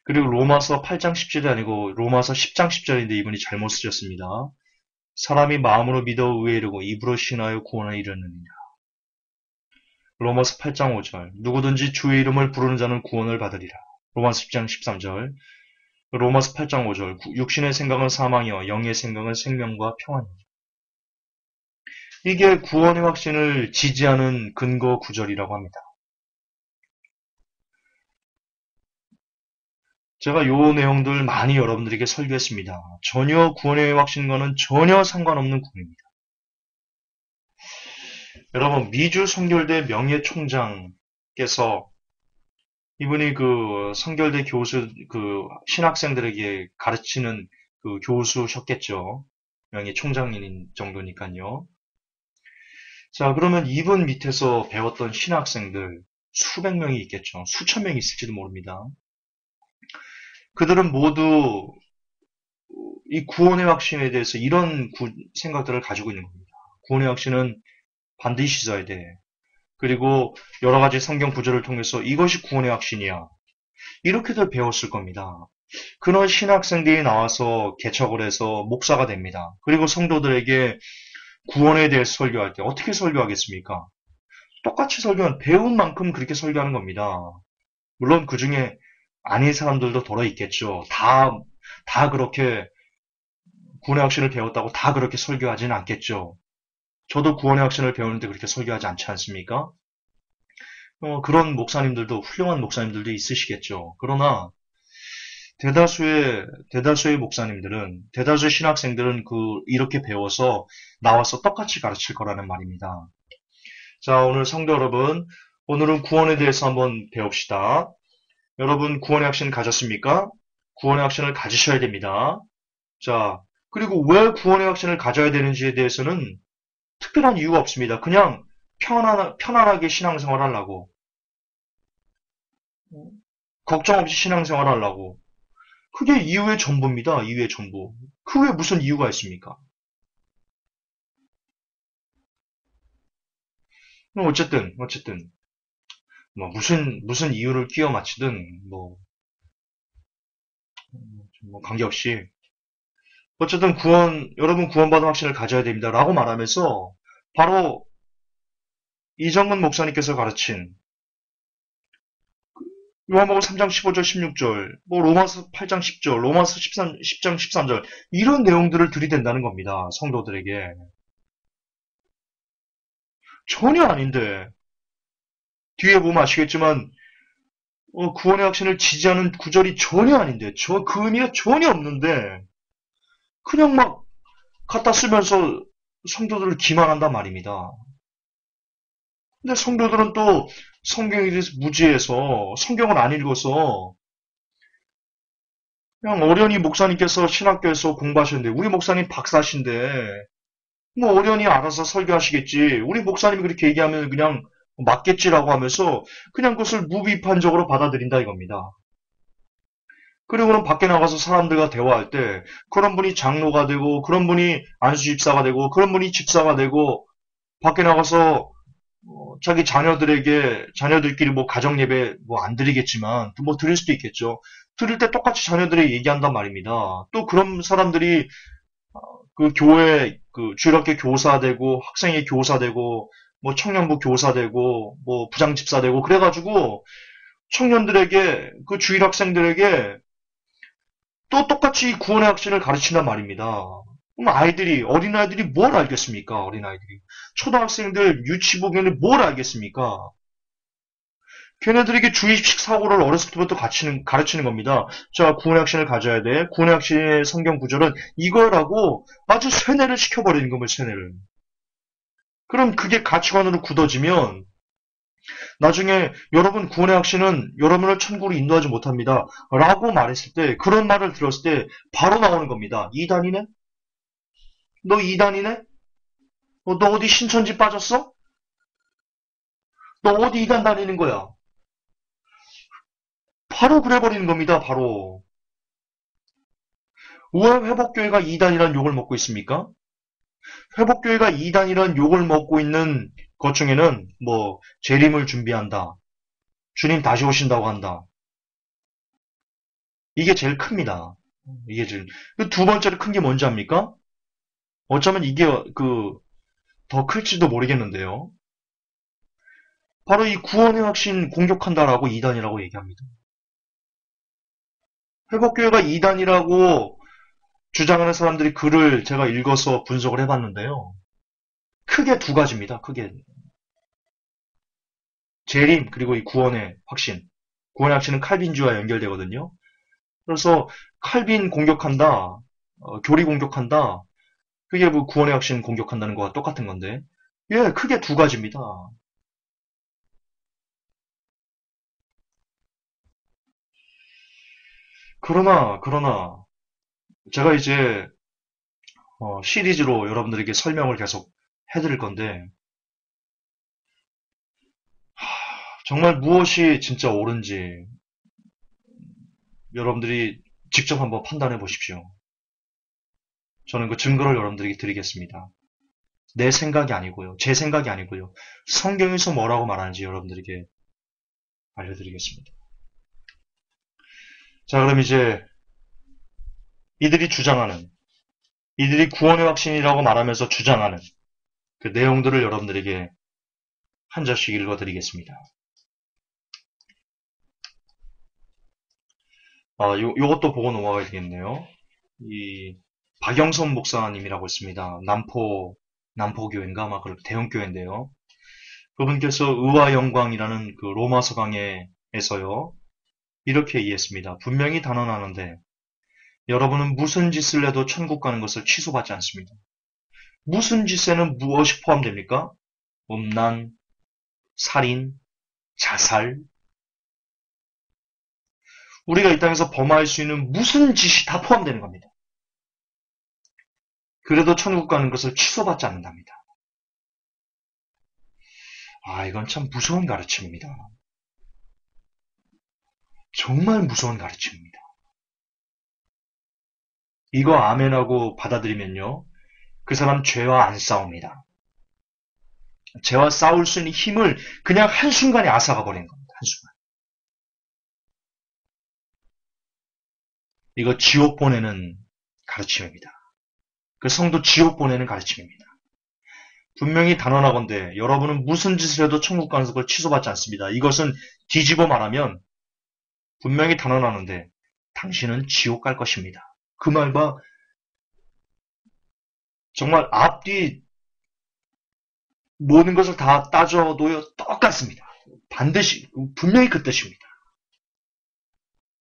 S1: 그리고 로마서 8장 10절이 아니고 로마서 10장 10절인데 이분이 잘못 쓰셨습니다. 사람이 마음으로 믿어 의에 이르고 입으로 신하여 구원에 이르느니라. 로마서 8장 5절 누구든지 주의 이름을 부르는 자는 구원을 받으리라. 로마서 10장 13절 로마서 8장 5절 육신의 생각은 사망이요 영의 생각은 생명과 평안이라. 이게 구원의 확신을 지지하는 근거 구절이라고 합니다. 제가 요 내용들 많이 여러분들에게 설교했습니다. 전혀 구원의 확신과는 전혀 상관없는 구원입니다. 여러분, 미주 성결대 명예총장께서 이분이 그 성결대 교수, 신학생들에게 가르치는 그 교수셨겠죠. 명예총장인 정도니까요. 자, 그러면 이분 밑에서 배웠던 신학생들 수백 명이 있겠죠. 수천 명이 있을지도 모릅니다. 그들은 모두 이 구원의 확신에 대해서 이런 생각들을 가지고 있는 겁니다. 구원의 확신은 반드시 있어야 돼. 그리고 여러 가지 성경 구절을 통해서 이것이 구원의 확신이야. 이렇게들 배웠을 겁니다. 그런 신학생들이 나와서 개척을 해서 목사가 됩니다. 그리고 성도들에게 구원에 대해서 설교할 때 어떻게 설교하겠습니까? 똑같이 설교는 배운 만큼 그렇게 설교하는 겁니다. 물론 그 중에 아닌 사람들도 덜어 있겠죠. 다 그렇게 구원의 확신을 배웠다고 다 그렇게 설교하지는 않겠죠. 저도 구원의 확신을 배우는데 그렇게 설교하지 않지 않습니까? 그런 목사님들도 훌륭한 목사님들도 있으시겠죠. 그러나 대다수의 목사님들은 대다수의 신학생들은 이렇게 배워서 나와서 똑같이 가르칠 거라는 말입니다. 자, 오늘 성도 여러분, 오늘은 구원에 대해서 한번 배웁시다. 여러분 구원의 확신 가졌습니까? 구원의 확신을 가지셔야 됩니다. 자, 그리고 왜 구원의 확신을 가져야 되는지에 대해서는 특별한 이유가 없습니다. 그냥 편안하게 신앙생활 하려고. 걱정 없이 신앙생활 하려고. 그게 이유의 전부입니다. 이유의 전부. 그 외에 무슨 이유가 있습니까? 어쨌든, 무슨 이유를 끼워 맞추든, 관계없이. 어쨌든 여러분 구원받은 확신을 가져야 됩니다. 라고 말하면서 바로 이정근 목사님께서 가르친 요한복음 3장 15절 16절, 뭐 로마서 8장 10절, 로마서 10장 13절 이런 내용들을 들이댄다는 겁니다. 성도들에게. 전혀 아닌데 뒤에 보면 아시겠지만 구원의 확신을 지지하는 구절이 전혀 아닌데 그 의미가 전혀 없는데 그냥 막 갖다 쓰면서 성도들을 기만한단 말입니다. 근데 성도들은 또 성경에 대해서 무지해서 성경을 안 읽어서 그냥 어련히 목사님께서 신학교에서 공부하셨는데 우리 목사님 박사신데 뭐 어련히 알아서 설교하시겠지. 우리 목사님이 그렇게 얘기하면 그냥 맞겠지라고 하면서 그냥 그것을 무비판적으로 받아들인다 이겁니다. 그리고는 밖에 나가서 사람들과 대화할 때 그런 분이 장로가 되고 그런 분이 안수집사가 되고 그런 분이 집사가 되고 밖에 나가서 자기 자녀들끼리 뭐 가정예배 뭐 안 드리겠지만 뭐 드릴 수도 있겠죠. 드릴 때 똑같이 자녀들이 얘기한단 말입니다. 또 그런 사람들이 그 교회 그 주일학교 교사 되고 학생회 교사 되고 뭐 청년부 교사 되고 뭐 부장집사 되고 그래가지고 청년들에게 그 주일 학생들에게 또 똑같이 구원의 확신을 가르친단 말입니다. 그럼 어린아이들이 뭘 알겠습니까? 어린아이들이. 초등학생들, 유치부견이 뭘 알겠습니까? 걔네들에게 주입식 사고를 어렸을 때부터 가르치는 겁니다. 자, 구원의 확신을 가져야 돼. 구원의 확신의 성경 구절은 이거라고 아주 세뇌를 시켜버리는 겁니다, 세뇌를. 그럼 그게 가치관으로 굳어지면 나중에 여러분 구원의 확신은 여러분을 천국으로 인도하지 못합니다. 라고 말했을 때 그런 말을 들었을 때 바로 나오는 겁니다. 이단이네? 너 이단이네? 너 어디 신천지 빠졌어? 너 어디 이단 다니는 거야? 바로 그래버리는 겁니다. 바로. 왜 회복교회가 이단이란 욕을 먹고 있습니까? 회복교회가 이단이란 욕을 먹고 있는 것 중에는 뭐 재림을 준비한다. 주님 다시 오신다고 한다. 이게 제일 큽니다. 이게 제일. 두 번째로 큰 게 뭔지 압니까? 어쩌면 이게 더 클지도 모르겠는데요. 바로 이 구원의 확신 공격한다라고 이단이라고 얘기합니다. 회복교회가 이단이라고 주장하는 사람들이 글을 제가 읽어서 분석을 해봤는데요. 크게 두 가지입니다. 크게. 재림 그리고 이 구원의 확신. 구원의 확신은 칼빈주와 연결되거든요. 그래서 칼빈 공격한다, 교리 공격한다. 그게 뭐 구원의 확신 공격한다는 거와 똑같은 건데. 예, 크게 두 가지입니다. 그러나 제가 이제 시리즈로 여러분들에게 설명을 계속 해드릴 건데 정말 무엇이 진짜 옳은지 여러분들이 직접 한번 판단해 보십시오. 저는 그 증거를 여러분들에게 드리겠습니다. 내 생각이 아니고요. 제 생각이 아니고요. 성경에서 뭐라고 말하는지 여러분들에게 알려드리겠습니다. 자, 그럼 이제 이들이 구원의 확신이라고 말하면서 주장하는 그 내용들을 여러분들에게 한 절씩 읽어드리겠습니다. 요것도 보고 넘어가야 되겠네요. 이 박영선 목사님이라고 있습니다. 남포교회인가 아마 그 대형교회인데요. 그분께서 의와 영광이라는 그 로마서 강해에서요. 이렇게 이해했습니다. 분명히 단언하는데 여러분은 무슨 짓을 해도 천국 가는 것을 취소받지 않습니다. 무슨 짓에는 무엇이 포함됩니까? 음란, 살인, 자살. 우리가 이 땅에서 범할 수 있는 무슨 짓이 다 포함되는 겁니다. 그래도 천국 가는 것을 취소받지 않는답니다. 이건 참 무서운 가르침입니다. 정말 무서운 가르침입니다. 이거 아멘하고 받아들이면요. 그 사람 죄와 안 싸웁니다. 죄와 싸울 수 있는 힘을 그냥 한순간에 앗아가 버리는 겁니다. 한순간. 이거 지옥 보내는 가르침입니다. 그 성도 지옥 보내는 가르침입니다. 분명히 단언하건대 여러분은 무슨 짓을 해도 천국 가는 걸 취소받지 않습니다. 이것은 뒤집어 말하면 분명히 단언하는데 당신은 지옥 갈 것입니다. 그 말과 정말 앞뒤 모든 것을 다 따져도 똑같습니다. 반드시 분명히 그 뜻입니다.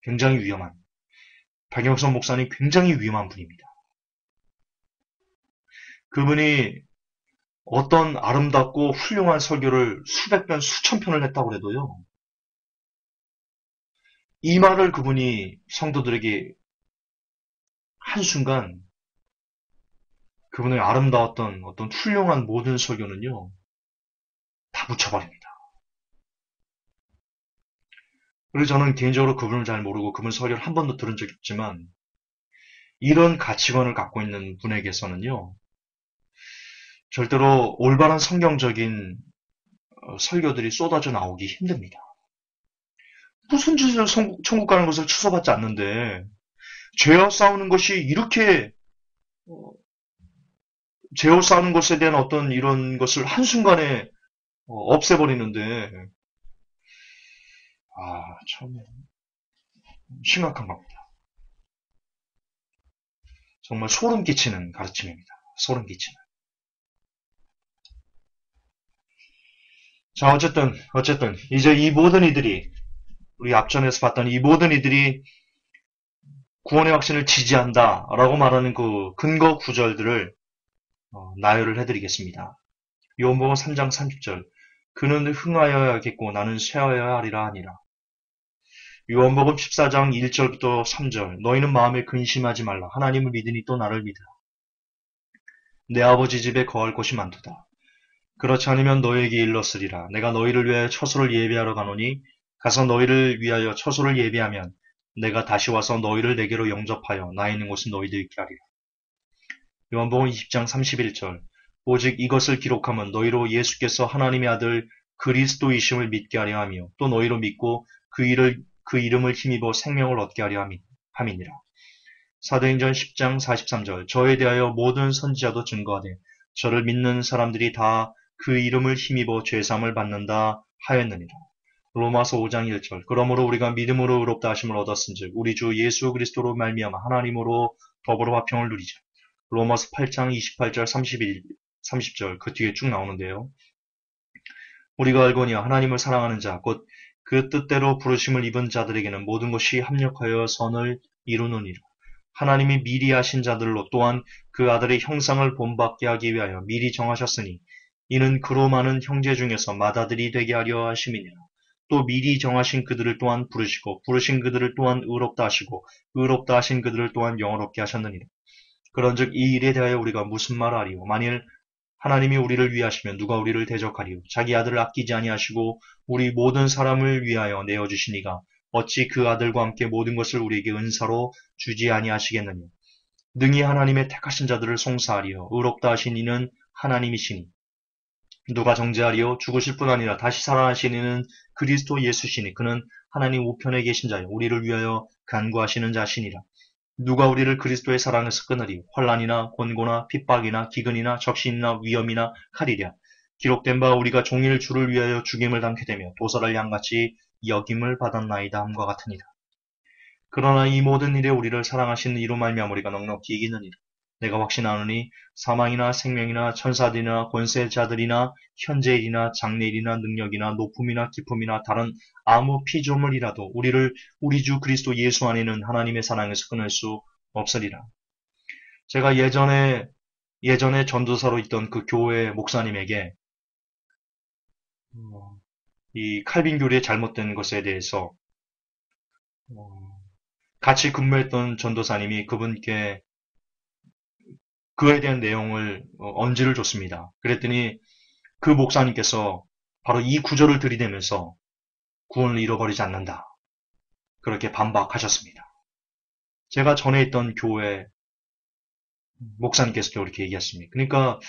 S1: 굉장히 위험한 박영선 목사님 굉장히 위험한 분입니다. 그분이 어떤 아름답고 훌륭한 설교를 수백 편, 수천 편을 했다고 해도요. 이 말을 그분이 성도들에게 한순간 그분의 아름다웠던 어떤 훌륭한 모든 설교는요. 다 묻혀버립니다. 그리고 저는 개인적으로 그분을 잘 모르고 그분 설교를 한 번도 들은 적이 없지만 이런 가치관을 갖고 있는 분에게서는요. 절대로 올바른 성경적인 설교들이 쏟아져 나오기 힘듭니다. 무슨 짓을 천국 가는 것을 취소받지 않는데 죄와 싸우는 것이 이렇게 죄와 싸우는 것에 대한 어떤 이런 것을 한순간에 없애버리는데 참 심각한 겁니다. 정말 소름 끼치는 가르침입니다. 소름 끼치는. 자, 어쨌든 이제 이 모든 이들이 우리 앞전에서 봤던 이 모든 이들이 구원의 확신을 지지한다라고 말하는 그 근거 구절들을 나열을 해드리겠습니다. 요한복음 3장 30절 그는 흥하여야겠고 나는 쇠하여야 하리라 하니라. 요한복음 14장 1절부터 3절 너희는 마음에 근심하지 말라. 하나님을 믿으니 또 나를 믿으라. 내 아버지 집에 거할 곳이 많도다. 그렇지 않으면 너희에게 일렀으리라. 내가 너희를 위하여 처소를 예비하러 가노니 가서 너희를 위하여 처소를 예비하면 내가 다시 와서 너희를 내게로 영접하여 나 있는 곳은 너희도 있게 하리라. 요한복음 20장 31절 오직 이것을 기록하면 너희로 예수께서 하나님의 아들 그리스도이심을 믿게 하려 하며 또 너희로 믿고 그 이름을 힘입어 생명을 얻게 하려 함이니라. 사도행전 10장 43절 저에 대하여 모든 선지자도 증거하되 저를 믿는 사람들이 다 그 이름을 힘입어 죄사함을 받는다 하였느니라. 로마서 5장 1절 그러므로 우리가 믿음으로 의롭다 하심을 얻었은즉 우리 주 예수 그리스도로 말미암아 하나님으로 더불어 화평을 누리자. 로마서 8장 28절 30절 그 뒤에 쭉 나오는데요. 우리가 알거니와 하나님을 사랑하는 자 곧 그 뜻대로 부르심을 입은 자들에게는 모든 것이 합력하여 선을 이루느니라. 하나님이 미리 하신 자들로 또한 그 아들의 형상을 본받게 하기 위하여 미리 정하셨으니 이는 그로 많은 형제 중에서 맏아들이 되게 하려 하심이니라. 또 미리 정하신 그들을 또한 부르시고 부르신 그들을 또한 의롭다 하시고 의롭다 하신 그들을 또한 영화롭게 하셨느니라. 그런즉 이 일에 대하여 우리가 무슨 말을 하리요? 만일 하나님이 우리를 위하시면 누가 우리를 대적하리요? 자기 아들을 아끼지 아니하시고 우리 모든 사람을 위하여 내어주시니가 어찌 그 아들과 함께 모든 것을 우리에게 은사로 주지 아니하시겠느냐? 능히 하나님의 택하신 자들을 송사하리요. 의롭다 하신 이는 하나님이시니 누가 정죄하리요? 죽으실 뿐 아니라 다시 살아나신 이는 그리스도 예수시니 그는 하나님 우편에 계신 자요 우리를 위하여 간구하시는 자시니라. 누가 우리를 그리스도의 사랑에서 끊으리? 환난이나 곤고나 핍박이나 기근이나 적신이나 위험이나 칼이랴. 기록된 바 우리가 종일 주를 위하여 죽임을 당케 되며 도살을 양같이 여김을 받았나이다 함과 같으니라. 그러나 이 모든 일에 우리를 사랑하시는 이로 말미암아 우리가 넉넉히 이기느니라. 내가 확신하노니 사망이나 생명이나 천사들이나 권세자들이나 현재일이나 장래일이나 능력이나 높음이나 깊음이나 다른 아무 피조물이라도 우리를 우리 주 그리스도 예수 안에는 하나님의 사랑에서 끊을 수 없으리라. 제가 예전에 전도사로 있던 그 교회 목사님에게 이 칼빈 교리의 잘못된 것에 대해서 같이 근무했던 전도사님이 그분께 그에 대한 내용을 언지를 줬습니다. 그랬더니 그 목사님께서 바로 이 구절을 들이대면서 구원을 잃어버리지 않는다. 그렇게 반박하셨습니다. 제가 전에 있던 교회 목사님께서도 그렇게 얘기했습니다. 그러니까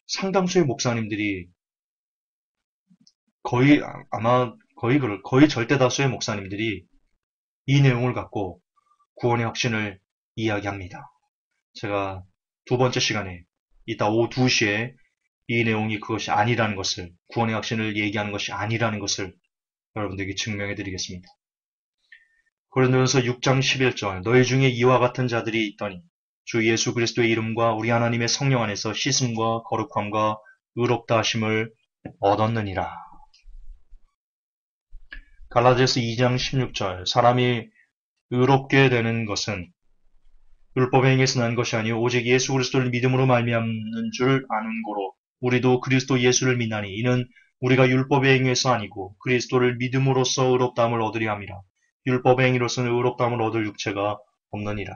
S1: 상당수의 목사님들이 거의 절대 다수의 목사님들이 이 내용을 갖고 구원의 확신을 이야기합니다. 제가 두 번째 시간에 이따 오후 2시에 이 내용이 그것이 아니라는 것을, 구원의 확신을 얘기하는 것이 아니라는 것을 여러분들에게 증명해 드리겠습니다. 고린도전서 6장 11절 너희 중에 이와 같은 자들이 있더니 주 예수 그리스도의 이름과 우리 하나님의 성령 안에서 씻음과 거룩함과 의롭다 하심을 얻었느니라. 갈라디아서 2장 16절 사람이 의롭게 되는 것은 율법에 행해서 난 것이 아니요 오직 예수 그리스도를 믿음으로 말미암는 줄 아는 고로 우리도 그리스도 예수를 믿나니 이는 우리가 율법에 행해서 아니고 그리스도를 믿음으로써 의롭다함을 얻으려 함이라. 율법의 행위로서는 의롭다함을 얻을 육체가 없느니라.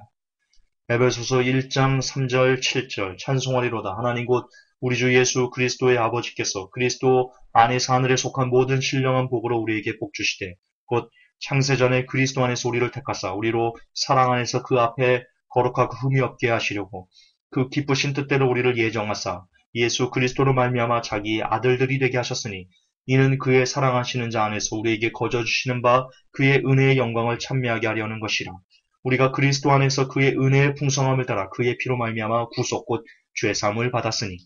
S1: 에베소서 1장 3절 7절 찬송하리로다. 하나님 곧 우리 주 예수 그리스도의 아버지께서 그리스도 안에서 하늘에 속한 모든 신령한 복으로 우리에게 복 주시되 곧 창세전에 그리스도 안에서 우리를 택하사 우리로 사랑 안에서 그 앞에 거룩하고 흠이 없게 하시려고 그 기쁘신 뜻대로 우리를 예정하사 예수 그리스도로 말미암아 자기 아들들이 되게 하셨으니 이는 그의 사랑하시는 자 안에서 우리에게 거저 주시는 바 그의 은혜의 영광을 찬미하게 하려는 것이라. 우리가 그리스도 안에서 그의 은혜의 풍성함을 따라 그의 피로 말미암아 구속 곧 죄 사함을 받았으니.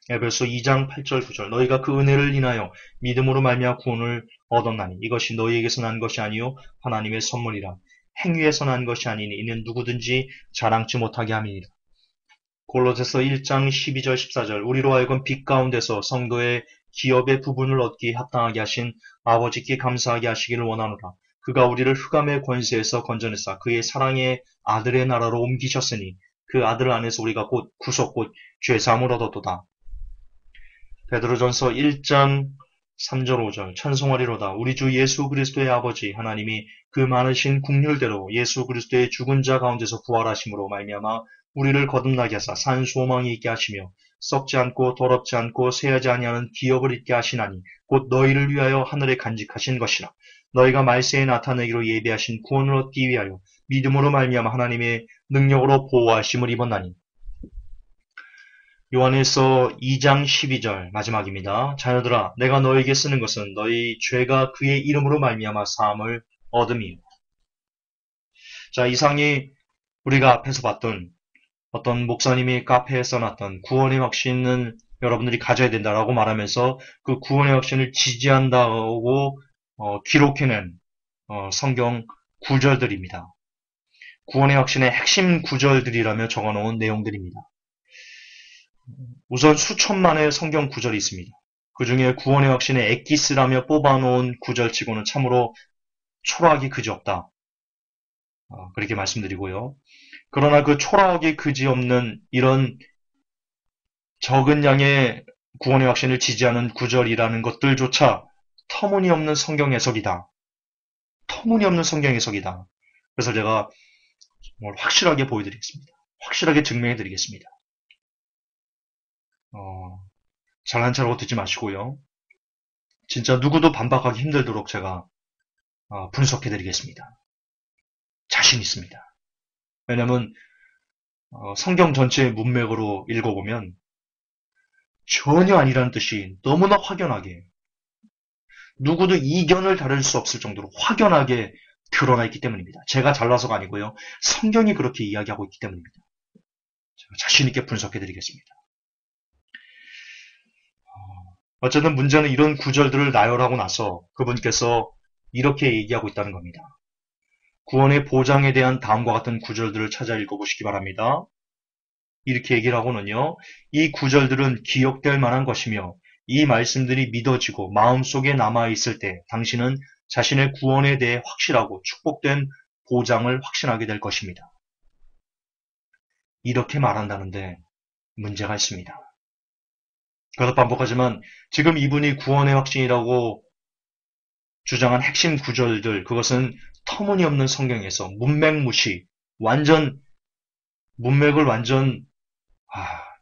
S1: 에베소 2장 8절 9절 너희가 그 은혜를 인하여 믿음으로 말미암아 구원을 얻었나니 이것이 너희에게서 난 것이 아니요 하나님의 선물이라. 행위에서 난 것이 아니니 이는 누구든지 자랑치 못하게 함이니라. 골로새서 1장 12절 14절 우리로 하여금 빛 가운데서 성도의 기업의 부분을 얻기 합당하게 하신 아버지께 감사하게 하시기를 원하노라. 그가 우리를 흑암의 권세에서 건져내사 그의 사랑의 아들의 나라로 옮기셨으니 그 아들 안에서 우리가 곧 구속 곧 죄사함을 얻었도다. 베드로전서 1장 3절 5절 찬송하리로다. 우리 주 예수 그리스도의 아버지 하나님이 그 많으신 긍휼대로 예수 그리스도의 죽은 자 가운데서 부활하심으로 말미암아 우리를 거듭나게 하사 산 소망이 있게 하시며 썩지 않고 더럽지 않고 쇠하지 아니하는 기업을 있게 하시나니 곧 너희를 위하여 하늘에 간직하신 것이라. 너희가 말세에 나타내기로 예비하신 구원을 얻기 위하여 믿음으로 말미암아 하나님의 능력으로 보호하심을 입었나니. 요한일서 2장 12절 마지막입니다. 자녀들아 내가 너에게 쓰는 것은 너희 죄가 그의 이름으로 말미암아 사함을 얻음이요. 자, 이상이 우리가 앞에서 봤던 어떤 목사님이 카페에 써놨던 구원의 확신은 여러분들이 가져야 된다라고 말하면서 그 구원의 확신을 지지한다고 기록해낸 성경 구절들입니다. 구원의 확신의 핵심 구절들이라며 적어놓은 내용들입니다. 우선 수천만의 성경 구절이 있습니다. 그 중에 구원의 확신의 엑기스라며 뽑아놓은 구절치고는 참으로 초라하기 그지없다. 그렇게 말씀드리고요. 그러나 그 초라하기 그지없는 이런 적은 양의 구원의 확신을 지지하는 구절이라는 것들조차 터무니없는 성경 해석이다. 터무니없는 성경 해석이다. 그래서 제가 확실하게 보여드리겠습니다. 확실하게 증명해드리겠습니다. 잘난 척하고 듣지 마시고요. 진짜 누구도 반박하기 힘들도록 제가 분석해드리겠습니다. 자신 있습니다. 왜냐하면 성경 전체의 문맥으로 읽어보면 전혀 아니라는 뜻이 너무나 확연하게 누구도 이견을 다룰 수 없을 정도로 확연하게 드러나 있기 때문입니다. 제가 잘나서가 아니고요. 성경이 그렇게 이야기하고 있기 때문입니다. 제가 자신 있게 분석해드리겠습니다. 어쨌든 문제는 이런 구절들을 나열하고 나서 그분께서 이렇게 얘기하고 있다는 겁니다. 구원의 보장에 대한 다음과 같은 구절들을 찾아 읽어보시기 바랍니다. 이렇게 얘기를 하고는요. 이 구절들은 기억될 만한 것이며 이 말씀들이 믿어지고 마음속에 남아있을 때 당신은 자신의 구원에 대해 확실하고 축복된 보장을 확신하게 될 것입니다. 이렇게 말한다는데 문제가 있습니다. 그래서 반복하지만 지금 이분이 구원의 확신이라고 주장한 핵심 구절들, 그것은 터무니없는 성경에서 문맥무시, 문맥을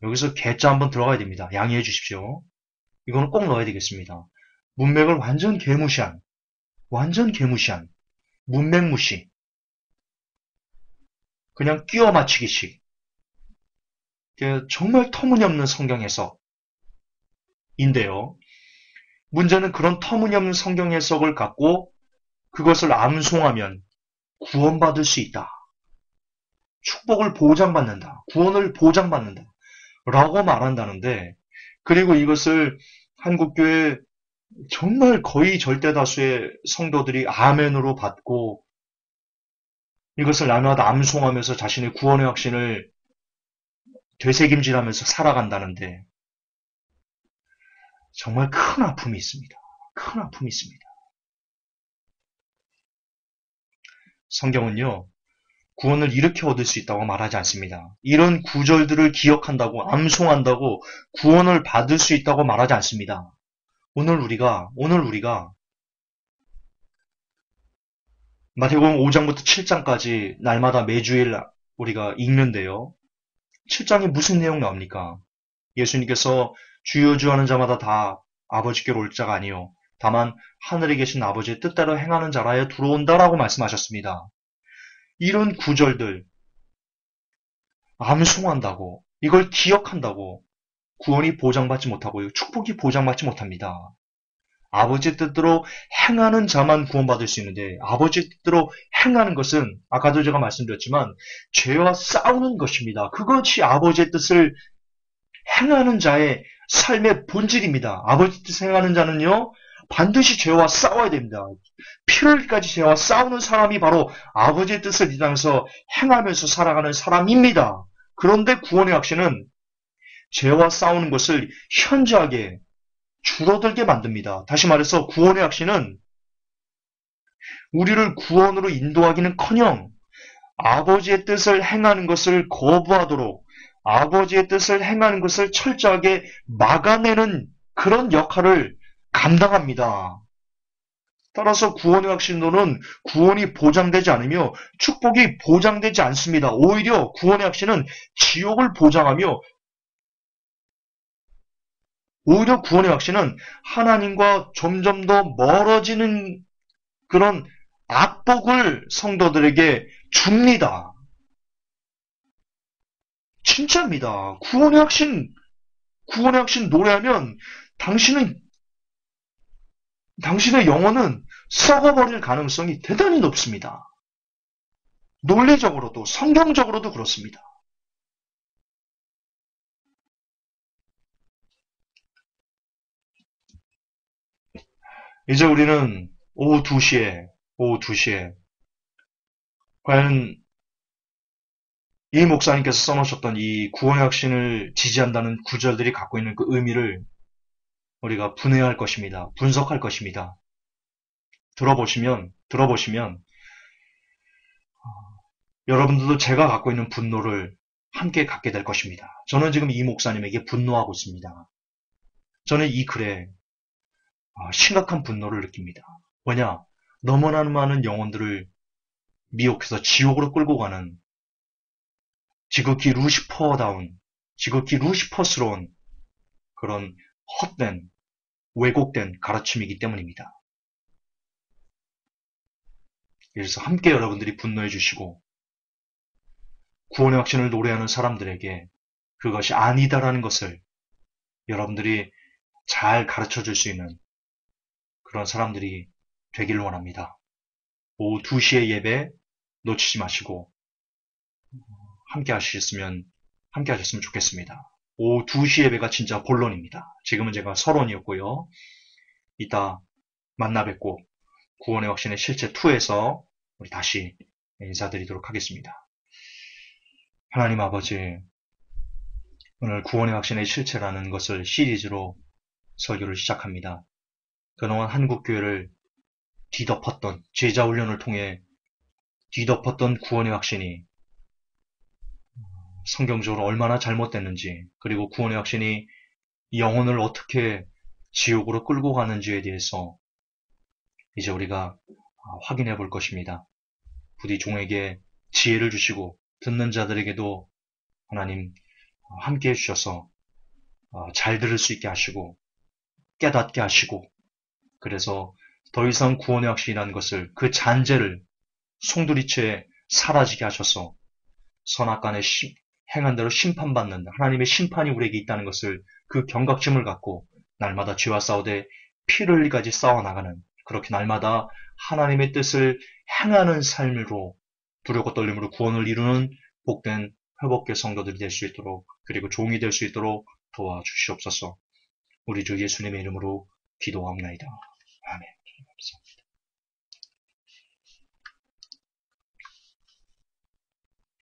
S1: 여기서 개짜 한번 들어가야 됩니다. 양해해 주십시오. 이거는 꼭 넣어야 되겠습니다. 문맥을 완전 개무시한, 문맥무시, 그냥 끼워 맞추기식, 정말 터무니없는 성경 해석인데요. 문제는 그런 터무니없는 성경 해석을 갖고 그것을 암송하면 구원받을 수 있다. 축복을 보장받는다. 구원을 보장받는다. 라고 말한다는데 그리고 이것을 한국교회 정말 거의 절대 다수의 성도들이 아멘으로 받고 이것을 날마다 암송하면서 자신의 구원의 확신을 되새김질하면서 살아간다는데 정말 큰 아픔이 있습니다. 큰 아픔이 있습니다. 성경은요, 구원을 이렇게 얻을 수 있다고 말하지 않습니다. 이런 구절들을 기억한다고, 암송한다고 구원을 받을 수 있다고 말하지 않습니다. 오늘 우리가 마태복음 5장부터 7장까지 날마다 매주일 우리가 읽는데요. 7장에 무슨 내용 나옵니까? 예수님께서 주여 주 하는 자마다 다 아버지께로 올 자가 아니요 다만 하늘에 계신 아버지의 뜻대로 행하는 자라에 들어온다라고 말씀하셨습니다. 이런 구절들 암송한다고 이걸 기억한다고 구원이 보장받지 못하고요. 축복이 보장받지 못합니다. 아버지 뜻대로 행하는 자만 구원받을 수 있는데 아버지 뜻대로 행하는 것은 아까도 제가 말씀드렸지만 죄와 싸우는 것입니다. 그것이 아버지의 뜻을 행하는 자의 삶의 본질입니다. 아버지 뜻을 행하는 자는요 반드시 죄와 싸워야 됩니다. 피를 흘리기까지 죄와 싸우는 사람이 바로 아버지의 뜻을 이 땅에서 행하면서 살아가는 사람입니다. 그런데 구원의 확신은 죄와 싸우는 것을 현저하게 줄어들게 만듭니다. 다시 말해서 구원의 확신은 우리를 구원으로 인도하기는커녕 아버지의 뜻을 행하는 것을 거부하도록 아버지의 뜻을 행하는 것을 철저하게 막아내는 그런 역할을 감당합니다. 따라서 구원의 확신으로는 구원이 보장되지 않으며 축복이 보장되지 않습니다. 오히려 구원의 확신은 지옥을 보장하며 오히려 구원의 확신은 하나님과 점점 더 멀어지는 그런 악복을 성도들에게 줍니다. 진짜입니다. 구원의 확신 노래하면 당신의 영혼은 썩어버릴 가능성이 대단히 높습니다. 논리적으로도 성경적으로도 그렇습니다. 이제 우리는 오후 2시에 과연 이 목사님께서 써놓으셨던 이 구원의 확신을 지지한다는 구절들이 갖고 있는 그 의미를 우리가 분해할 것입니다. 분석할 것입니다. 들어보시면 여러분들도 제가 갖고 있는 분노를 함께 갖게 될 것입니다. 저는 지금 이 목사님에게 분노하고 있습니다. 저는 이 글에 심각한 분노를 느낍니다. 뭐냐? 너무나 많은 영혼들을 미혹해서 지옥으로 끌고 가는 지극히 루시퍼스러운 그런 헛된, 왜곡된 가르침이기 때문입니다. 그래서 함께 여러분들이 분노해 주시고 구원의 확신을 노래하는 사람들에게 그것이 아니다라는 것을 여러분들이 잘 가르쳐 줄 수 있는 그런 사람들이 되길 원합니다. 오후 2시에 예배 놓치지 마시고 함께 하셨으면 좋겠습니다. 오후 2시 예배가 진짜 본론입니다. 지금은 제가 서론이었고요. 이따 만나 뵙고 구원의 확신의 실체 2에서 우리 다시 인사드리도록 하겠습니다. 하나님 아버지, 오늘 구원의 확신의 실체라는 것을 시리즈로 설교를 시작합니다. 그동안 한국교회를 뒤덮었던 제자훈련을 통해 뒤덮었던 구원의 확신이 성경적으로 얼마나 잘못됐는지, 그리고 구원의 확신이 영혼을 어떻게 지옥으로 끌고 가는지에 대해서 이제 우리가 확인해 볼 것입니다. 부디 종에게 지혜를 주시고 듣는 자들에게도 하나님 함께 해주셔서 잘 들을 수 있게 하시고 깨닫게 하시고, 그래서 더 이상 구원의 확신이라는 것을, 그 잔재를 송두리째 사라지게 하셔서 선악간에 행한 대로 심판받는 하나님의 심판이 우리에게 있다는 것을, 그 경각심을 갖고 날마다 죄와 싸우되 피를 흘리까지 싸워나가는, 그렇게 날마다 하나님의 뜻을 행하는 삶으로 두렵고 떨림으로 구원을 이루는 복된 회복의 성도들이 될 수 있도록, 그리고 종이 될 수 있도록 도와주시옵소서. 우리 주 예수님의 이름으로 기도하옵나이다.